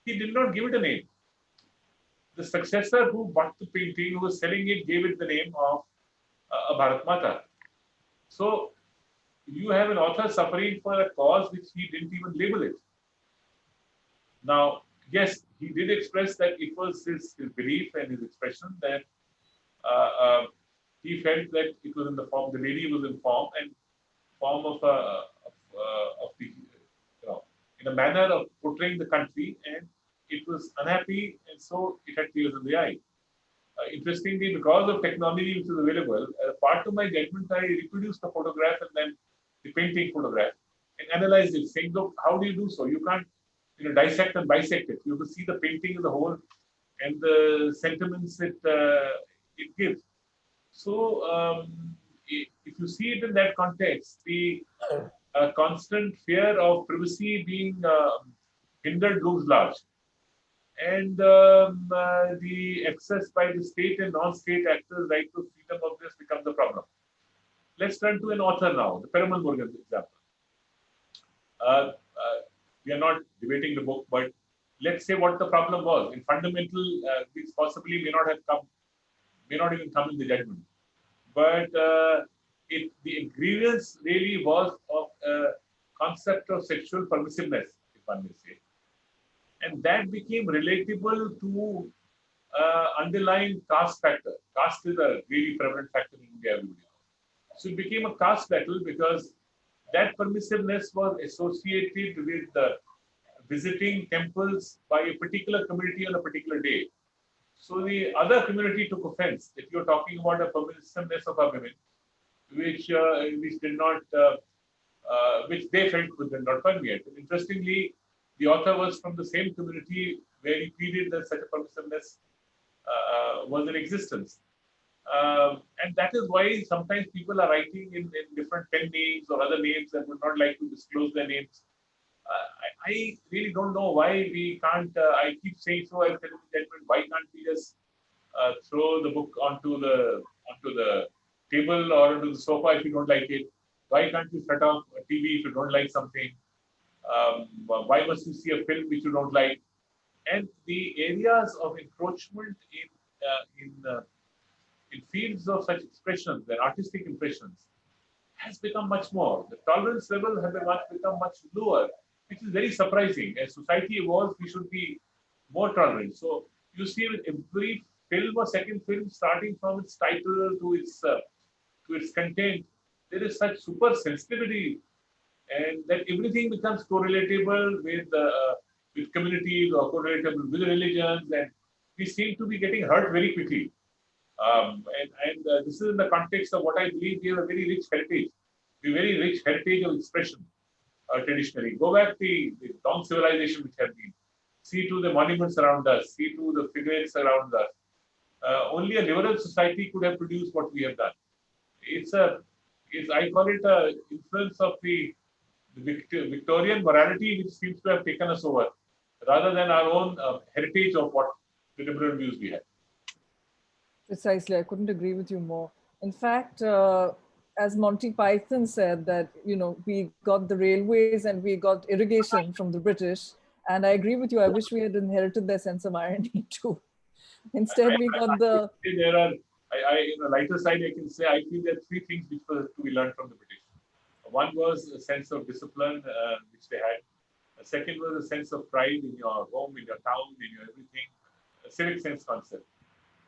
He did not give it a name. The successor who bought the painting, who was selling it, gave it the name of a Bharat Mata. So you have an author suffering for a cause which he didn't even label it. Now, yes, he did express that it was his belief and his expression that he felt that it was in the form, the lady was in form and form of the, in a manner of portraying the country, and it was unhappy, and so it had tears in the eye. Interestingly, because of technology which is available, part of my judgment, I reproduced the photograph and then the painting photograph and analyzed it, saying, look, how do you do so? You can't dissect and bisect it. You have to see the painting as a whole and the sentiments it gives. So if you see it in that context, the constant fear of privacy being hindered looms large. And the access by the state and non-state actors right to freedom of this becomes the problem. Let's turn to an author now, the Perumal Murugan example. We are not debating the book, but let's say what the problem was. In fundamental, this possibly may not even come in the judgment. But the grievance really was of a concept of sexual permissiveness, if one may say. And that became relatable to underlying caste factor. Caste is a really prevalent factor in India. So it became a caste battle because that permissiveness was associated with visiting temples by a particular community on a particular day. So the other community took offense that you're talking about a permissiveness of our women, which did not, which they felt did not permeate. And interestingly, the author was from the same community where he pleaded that such a permissiveness was in existence. And that is why sometimes people are writing in different pen names or other names and would not like to disclose their names. I really don't know why we can't, I keep saying so, I've said in the judgment, why can't we just throw the book onto the table or onto the sofa if you don't like it? Why can't you shut off a TV if you don't like something? Why must you see a film which you don't like? And the areas of encroachment in fields of such expressions and artistic impressions has become much more. The tolerance level has become much lower, which is very surprising. As society evolves, we should be more tolerant. So you see with every film or second film, starting from its title to its content, there is such super sensitivity, and that everything becomes correlatable with communities or correlatable with religions, and we seem to be getting hurt very quickly. This is in the context of what I believe we have a very rich heritage, a very rich heritage of expression traditionally. Go back the long civilization which have been. See to the monuments around us, see to the figures around us. Only a liberal society could have produced what we have done. I call it an influence of the Victorian morality which seems to have taken us over, rather than our own heritage of what the liberal views we had. Precisely, I couldn't agree with you more. In fact, as Monty Python said, that we got the railways and we got irrigation from the British, and I agree with you. I wish we had inherited their sense of irony too. Instead, we got the. There are, in the lighter side, I can say I feel there are three things which were to be learned from the British. One was a sense of discipline, which they had. The second was a sense of pride in your home, in your town, in your everything, a civic sense concept.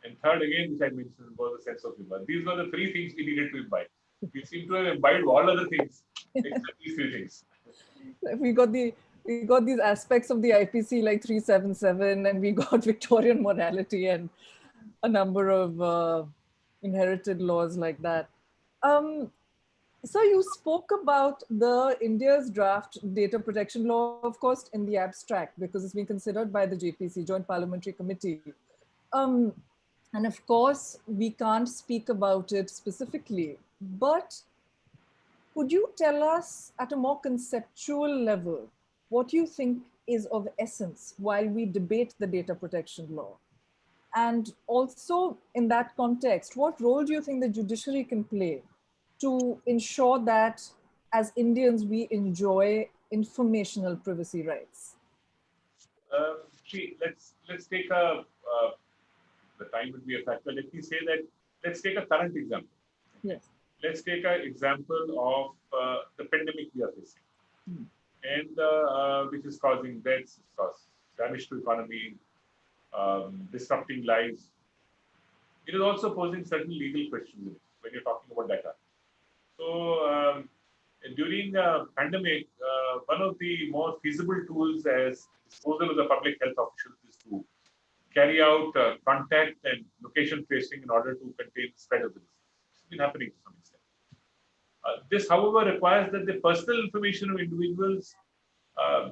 And third, again, which I mentioned, was a sense of humor. These were the three things we needed to imbibe. We seem to have imbibed all other things except these three things. We got these aspects of the IPC like 377, and we got Victorian morality and a number of inherited laws like that. So you spoke about the India's draft data protection law, of course, in the abstract, because it's been considered by the JPC, Joint Parliamentary Committee. Um, and of course, we can't speak about it specifically, but could you tell us at a more conceptual level what you think is of essence while we debate the data protection law? And also in that context, what role do you think the judiciary can play to ensure that as Indians, we enjoy informational privacy rights? See, let's take a, the time would be a factor. Let me say that, let's take a current example. Yes. Let's take an example of the pandemic we are facing, and which is causing deaths, damage to economy, disrupting lives. It is also posing certain legal questions when you're talking about data. So during a pandemic, one of the more feasible tools as disposal of the public health officials is to carry out contact and location tracing in order to contain the spread of the disease. It's been happening to some extent. This, however, requires that the personal information of individuals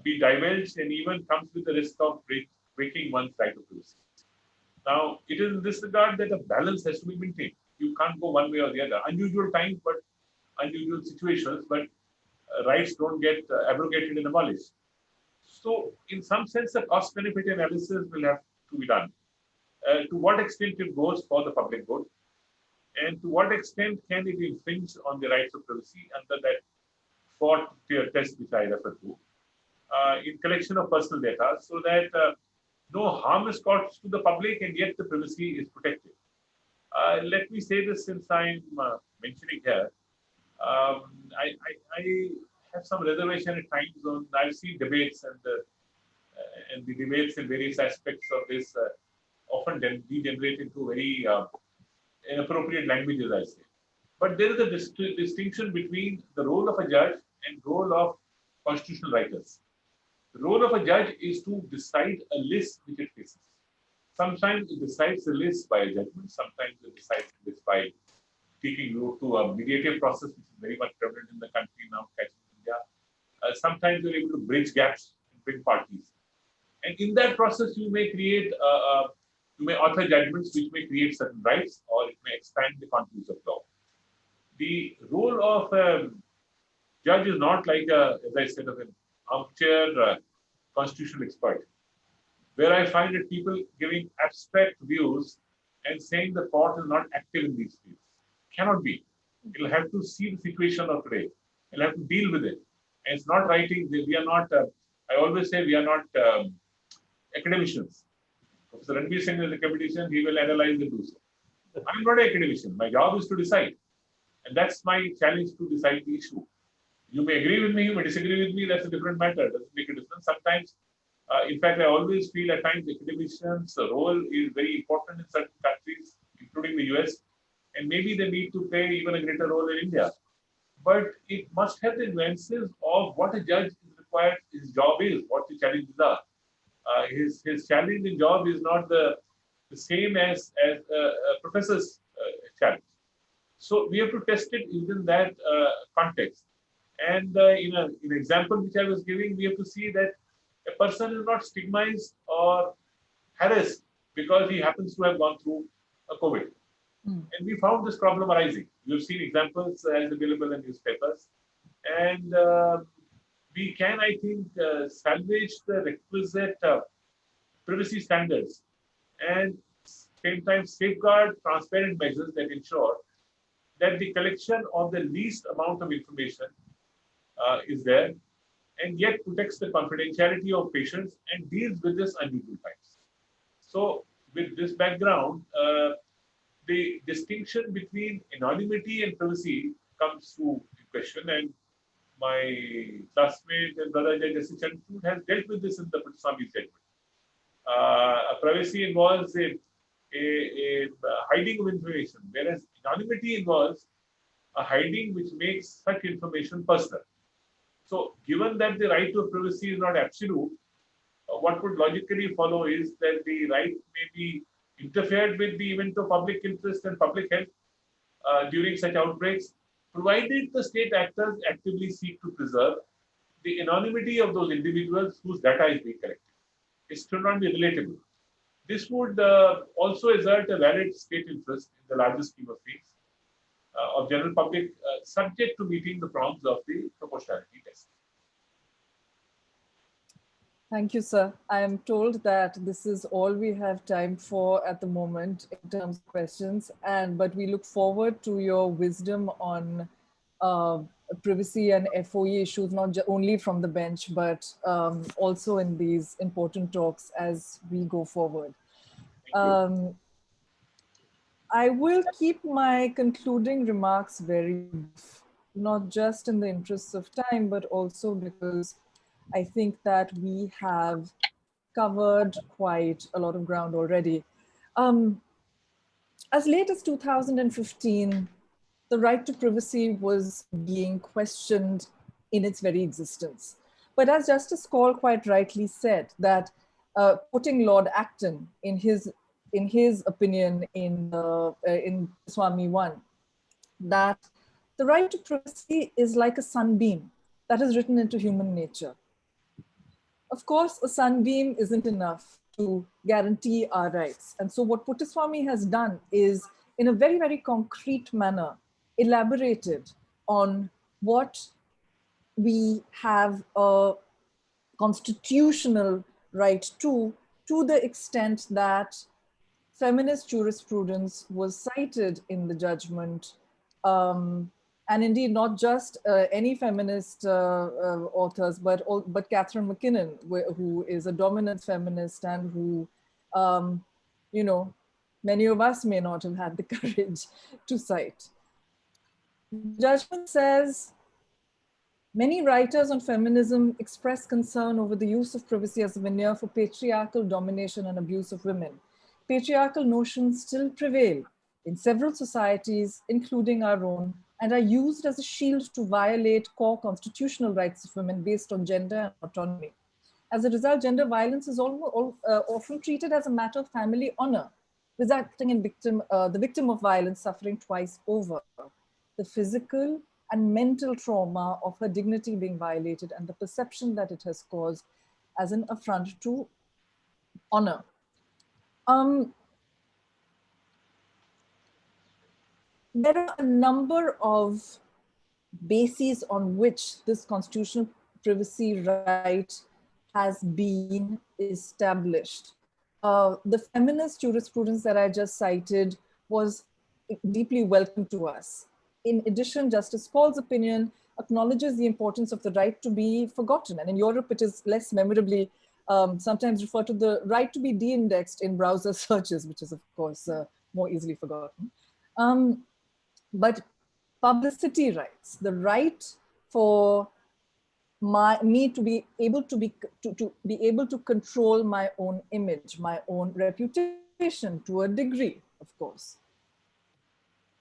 be divulged and even comes with the risk of breaking one's right of privacy. Now, it is in this regard that a balance has to be maintained. You can't go one way or the other. Unusual times, but unusual situations, but rights don't get abrogated and abolished. So, in some sense, a cost-benefit analysis will have to be done. To what extent it goes for the public good, and to what extent can it infringe on the rights of privacy under that fourth-tier test which I refer to, in collection of personal data, so that no harm is caused to the public and yet the privacy is protected. Let me say this since I'm mentioning here. I have some reservation at times on, I've seen debates and the debates in various aspects of this often degenerate into very inappropriate languages, I say. But there is a distinction between the role of a judge and role of constitutional writers. The role of a judge is to decide a list which it faces. Sometimes it decides a list by a judgment. Sometimes it decides a list by taking you to a mediative process, which is very much prevalent in the country now, catching India. Sometimes you're able to bridge gaps and bring parties. And in that process, you may create, you may author judgments which may create certain rights, or it may expand the contours of law. The role of a judge is not like, as I said, of an armchair constitutional expert, where I find that people giving abstract views and saying the court is not active in these fields. Cannot be. It'll have to see the situation of today. It'll have to deal with it. And it's not writing, we are not, I always say we are not academicians. Professor Ranveer Singh is an academician, he will analyze and do so. I'm not an academician. My job is to decide. And that's my challenge, to decide the issue. You may agree with me, you may disagree with me, that's a different matter. It doesn't make a difference. Sometimes, in fact, I always feel at times academicians' role is very important in certain countries, including the US, and maybe they need to play even a greater role in India. But it must have the nuances of what a judge is required, his job is, what the challenges are. His challenge in job is not the same as a professor's challenge. So we have to test it within that context. And in an example which I was giving, we have to see that a person is not stigmatized or harassed because he happens to have gone through a COVID. And we found this problem arising. You've seen examples as available in newspapers. And we can, I think, salvage the requisite privacy standards and same time safeguard transparent measures that ensure that the collection of the least amount of information is there, and yet protects the confidentiality of patients and deals with this unusual times. So with this background, the distinction between anonymity and privacy comes to question, and my classmate and brother Justice Chandrachud has dealt with this in the Puttaswamy judgment. Privacy involves a hiding of information, whereas anonymity involves a hiding which makes such information personal. So, given that the right to privacy is not absolute, what would logically follow is that the right may be interfered with the event of public interest and public health during such outbreaks, provided the state actors actively seek to preserve the anonymity of those individuals whose data is being collected. It should not be relatable. This would also exert a valid state interest in the larger scheme of things of general public, subject to meeting the prongs of the proportionality test. Thank you, sir. I am told that this is all we have time for at the moment in terms of questions, but we look forward to your wisdom on privacy and FOE issues, not only from the bench, but also in these important talks as we go forward. I will keep my concluding remarks very brief, not just in the interests of time, but also because I think that we have covered quite a lot of ground already. As late as 2015, the right to privacy was being questioned in its very existence. But as Justice Call quite rightly said, that quoting Lord Acton in his opinion in Puttaswamy 1, that the right to privacy is like a sunbeam that is written into human nature. Of course, a sunbeam isn't enough to guarantee our rights. And so what Puttaswamy has done is, in a very, very concrete manner, elaborated on what we have a constitutional right to the extent that feminist jurisprudence was cited in the judgment. And indeed, not just any feminist authors, but Catherine McKinnon, who is a dominant feminist and who, you know, many of us may not have had the courage to cite. The judgment says, many writers on feminism express concern over the use of privacy as a veneer for patriarchal domination and abuse of women. Patriarchal notions still prevail in several societies, including our own, and are used as a shield to violate core constitutional rights of women based on gender and autonomy. As a result, gender violence is often treated as a matter of family honor, resulting in the victim of violence suffering twice over: the physical and mental trauma of her dignity being violated and the perception that it has caused as an affront to honor. There are a number of bases on which this constitutional privacy right has been established. The feminist jurisprudence that I just cited was deeply welcome to us. In addition, Justice Paul's opinion acknowledges the importance of the right to be forgotten. And in Europe, it is less memorably sometimes referred to the right to be de-indexed in browser searches, which is of course more easily forgotten. But publicity rights, the right for me to be able to control my own image, my own reputation to a degree, of course.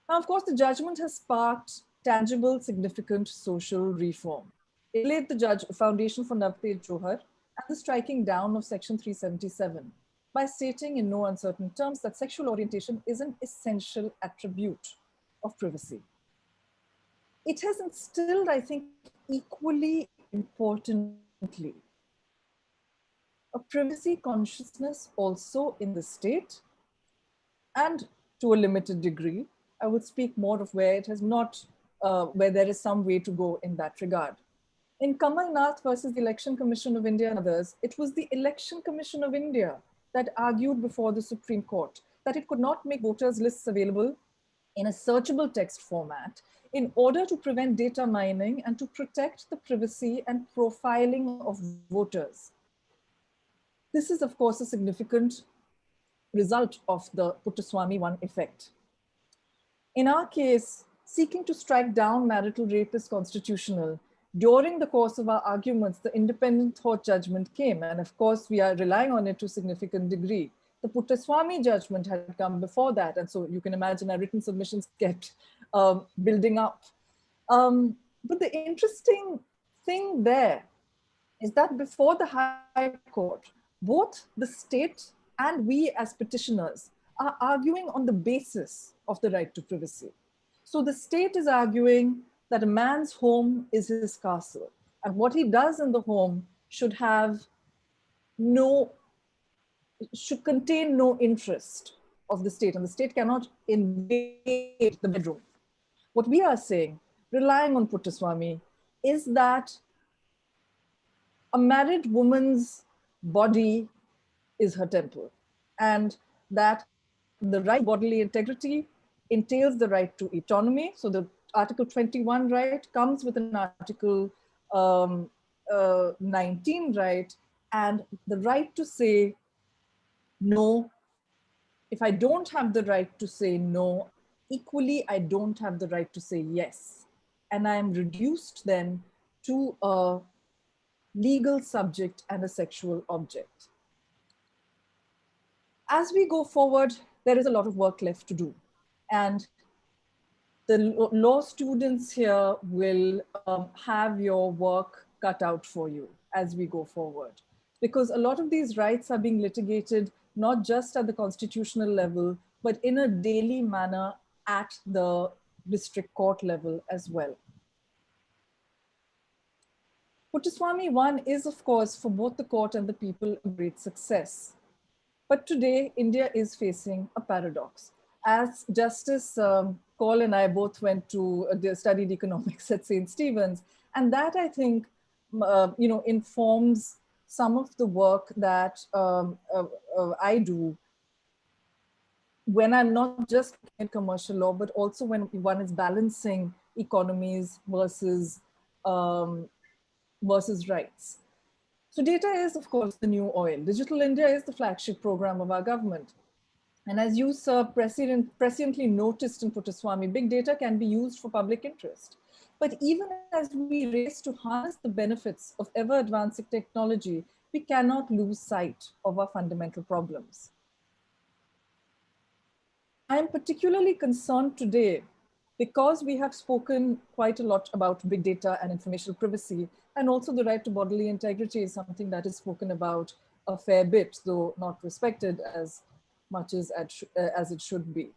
Now, of course, the judgment has sparked tangible, significant social reform. It laid the foundation for Navteej Johar and the striking down of Section 377 by stating in no uncertain terms that sexual orientation is an essential attribute of privacy. It has instilled, I think, equally importantly, a privacy consciousness also in the state, and to a limited degree, I would speak more of where it has not, where there is some way to go in that regard. In Kamal Nath versus the Election Commission of India and others, it was the Election Commission of India that argued before the Supreme Court that it could not make voters lists available in a searchable text format in order to prevent data mining and to protect the privacy and profiling of voters. This is, of course, a significant result of the Puttaswamy 1 effect. In our case, seeking to strike down marital rape is constitutional. During the course of our arguments, the independent thought judgment came, and of course, we are relying on it to a significant degree. The Puttaswamy judgment had come before that, and so you can imagine our written submissions kept building up. But the interesting thing there is that before the High Court, both the state and we as petitioners are arguing on the basis of the right to privacy. So the state is arguing that a man's home is his castle, and what he does in the home should contain no interest of the state, and the state cannot invade the bedroom. What we are saying, relying on Puttaswamy, is that a married woman's body is her temple, and that the right to bodily integrity entails the right to autonomy. So the Article 21 right comes with an Article 19 right, and the right to say no. If I don't have the right to say no, equally, I don't have the right to say yes. And I am reduced then to a legal subject and a sexual object. As we go forward, there is a lot of work left to do. And the law students here will have your work cut out for you as we go forward. Because a lot of these rights are being litigated not just at the constitutional level, but in a daily manner at the district court level as well. Puttaswamy 1 is, of course, for both the court and the people, a great success. But today, India is facing a paradox. As Justice Kaul and I both went to studied economics at St. Stephen's, and that I think informs some of the work that I do when I'm not just looking at commercial law, but also when one is balancing economies versus rights. So data is, of course, the new oil. Digital India is the flagship program of our government. And as you, sir, presciently noticed in Puttaswamy, big data can be used for public interest. But even as we race to harness the benefits of ever-advancing technology, we cannot lose sight of our fundamental problems. I am particularly concerned today because we have spoken quite a lot about big data and informational privacy, and also the right to bodily integrity is something that is spoken about a fair bit, though not respected as much as it should be.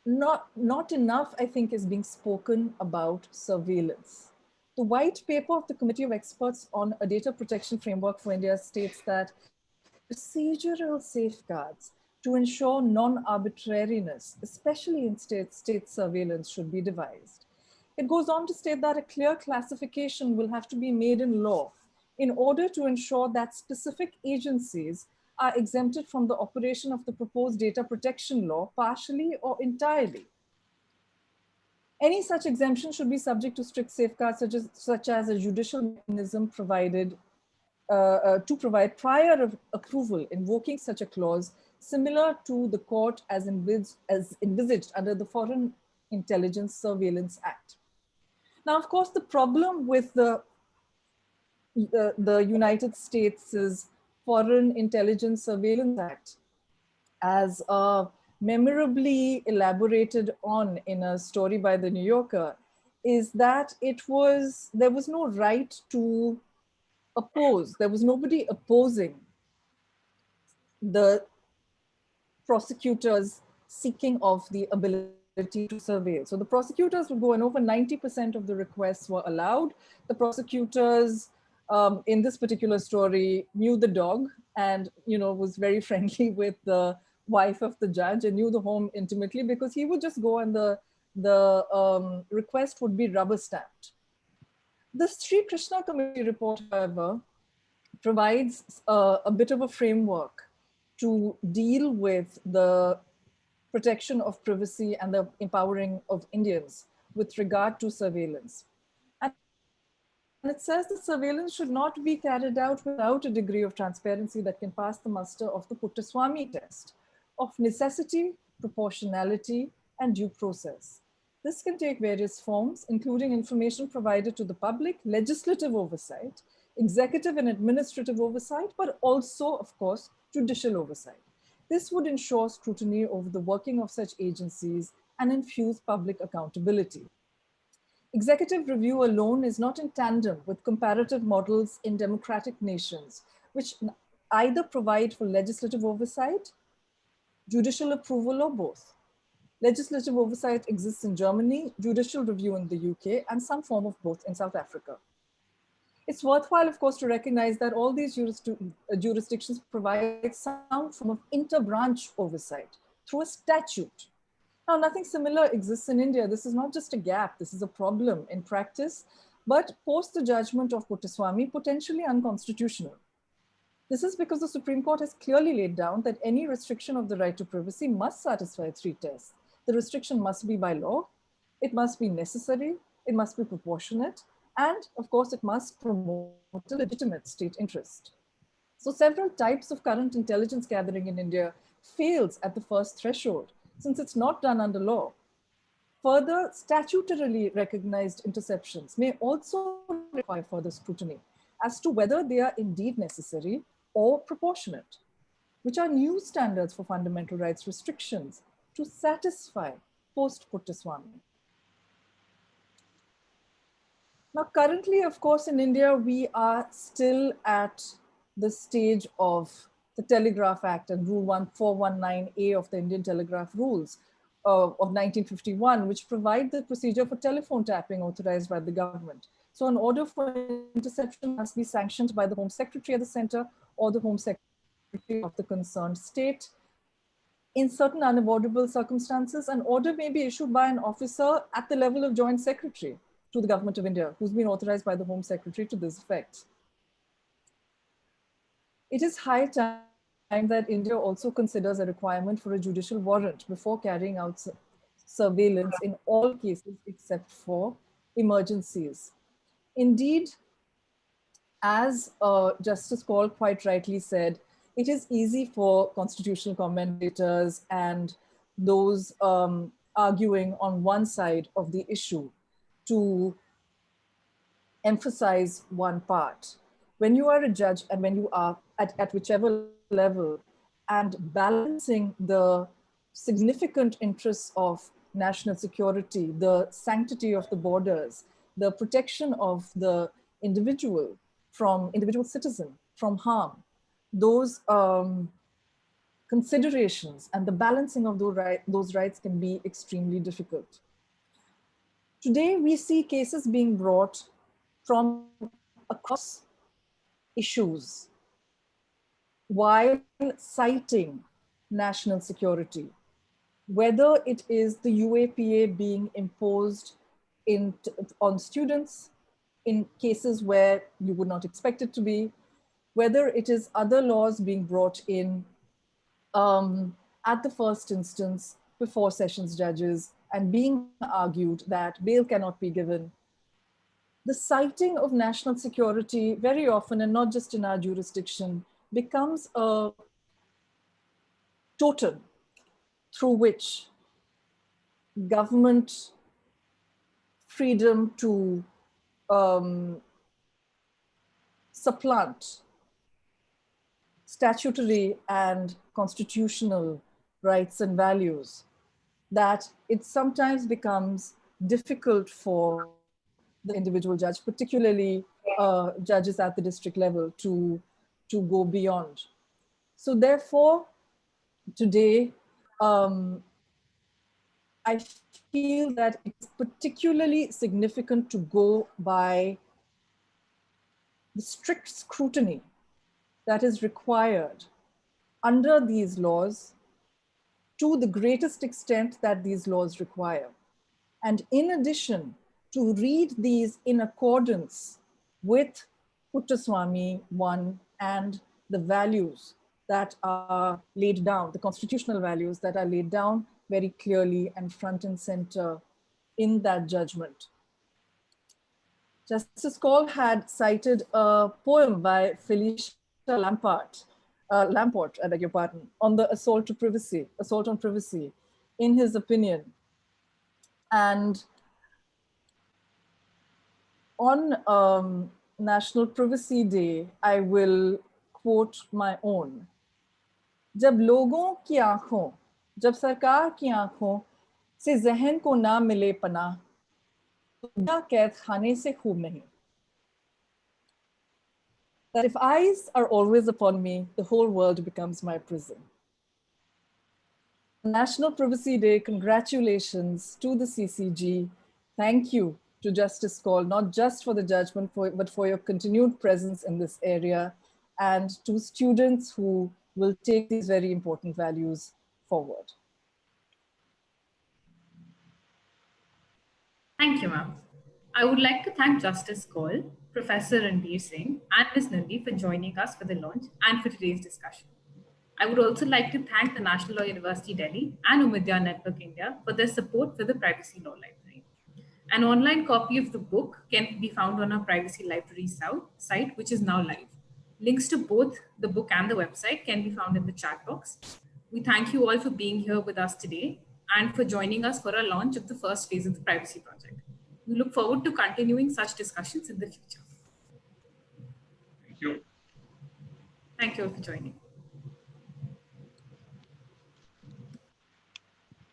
Not enough, I think, is being spoken about surveillance. The white paper of the Committee of Experts on a Data Protection Framework for India states that procedural safeguards to ensure non-arbitrariness, especially in state surveillance, should be devised. It goes on to state that a clear classification will have to be made in law in order to ensure that specific agencies are exempted from the operation of the proposed data protection law partially or entirely. Any such exemption should be subject to strict safeguards such as a judicial mechanism provided to provide prior approval, invoking such a clause similar to the court as envisaged under the Foreign Intelligence Surveillance Act. Now, of course, the problem with the United States' Foreign Intelligence Surveillance Act, as memorably elaborated on in a story by the New Yorker, is that there was no right to oppose. There was nobody opposing the prosecutors seeking of the ability to surveil. So the prosecutors would go, and over 90% of the requests were allowed. The prosecutors in this particular story knew the dog and was very friendly with the wife of the judge and knew the home intimately, because he would just go and the request would be rubber stamped. The Sri Krishna Committee report, however, provides a bit of a framework to deal with the protection of privacy and the empowering of Indians with regard to surveillance. And it says that surveillance should not be carried out without a degree of transparency that can pass the muster of the Puttaswamy test of necessity, proportionality, and due process. This can take various forms, including information provided to the public, legislative oversight, executive and administrative oversight, but also, of course, judicial oversight. This would ensure scrutiny over the working of such agencies and infuse public accountability. Executive review alone is not in tandem with comparative models in democratic nations, which either provide for legislative oversight, judicial approval, or both. Legislative oversight exists in Germany, judicial review in the UK, and some form of both in South Africa. It's worthwhile, of course, to recognize that all these jurisdictions provide some form of inter-branch oversight through a statute. Now, nothing similar exists in India. This is not just a gap, this is a problem in practice, but post the judgment of Puttaswamy, potentially unconstitutional. This is because the Supreme Court has clearly laid down that any restriction of the right to privacy must satisfy 3 tests. The restriction must be by law, it must be necessary, it must be proportionate, and of course, it must promote a legitimate state interest. So several types of current intelligence gathering in India fails at the first threshold, since it's not done under law. Further, statutorily recognized interceptions may also require further scrutiny as to whether they are indeed necessary or proportionate, which are new standards for fundamental rights restrictions to satisfy post-Puttaswamy. Now, currently, of course, in India, we are still at the stage of the Telegraph Act and Rule 1419A of the Indian Telegraph Rules of 1951, which provide the procedure for telephone tapping authorized by the government. So an order for interception must be sanctioned by the Home Secretary at the center or the Home Secretary of the concerned state. In certain unavoidable circumstances, an order may be issued by an officer at the level of Joint Secretary to the Government of India, who's been authorized by the Home Secretary to this effect. It is high time that India also considers a requirement for a judicial warrant before carrying out surveillance in all cases except for emergencies. Indeed, as Justice Kaul quite rightly said, it is easy for constitutional commentators and those arguing on one side of the issue to emphasize one part. When you are a judge and when you are at whichever level and balancing the significant interests of national security, the sanctity of the borders, the protection of the individual citizen from harm, those considerations and the balancing of those rights can be extremely difficult. Today, we see cases being brought from across issues while citing national security, whether it is the UAPA being imposed on students in cases where you would not expect it to be, whether it is other laws being brought in at the first instance before sessions judges and being argued that bail cannot be given. The citing of national security very often, and not just in our jurisdiction, becomes a totem through which government freedom to supplant statutory and constitutional rights and values, that it sometimes becomes difficult for the individual judge, particularly judges at the district level, to go beyond. So therefore, today, I feel that it's particularly significant to go by the strict scrutiny that is required under these laws to the greatest extent that these laws require. And in addition, to read these in accordance with Puttaswamy 1 and the values that are laid down, the constitutional values that are laid down very clearly and front and center in that judgment. Justice Kaul had cited a poem by Felicia Lamport, I beg your pardon, on the assault on privacy, in his opinion. And on National Privacy Day, I will quote my own. जब लोगों की आंखों, जब सरकार की आंखों से जहन को ना मिले पनाह, तो कैद खाने से खूब नहीं. that if eyes are always upon me, the whole world becomes my prison. National Privacy Day, congratulations to the CCG. Thank you to Justice Call, not just for the judgment, but for your continued presence in this area, and to students who will take these very important values forward. Thank you, ma'am. I would like to thank Justice Kaul, Professor Ranveer Singh, and Ms. Nandi for joining us for the launch and for today's discussion. I would also like to thank the National Law University Delhi and Umadiyar Network India for their support for the Privacy Law Library. An online copy of the book can be found on our Privacy Library site, which is now live. Links to both the book and the website can be found in the chat box. We thank you all for being here with us today and for joining us for our launch of the first phase of the Privacy Project. We look forward to continuing such discussions in the future. Thank you. Thank you all for joining.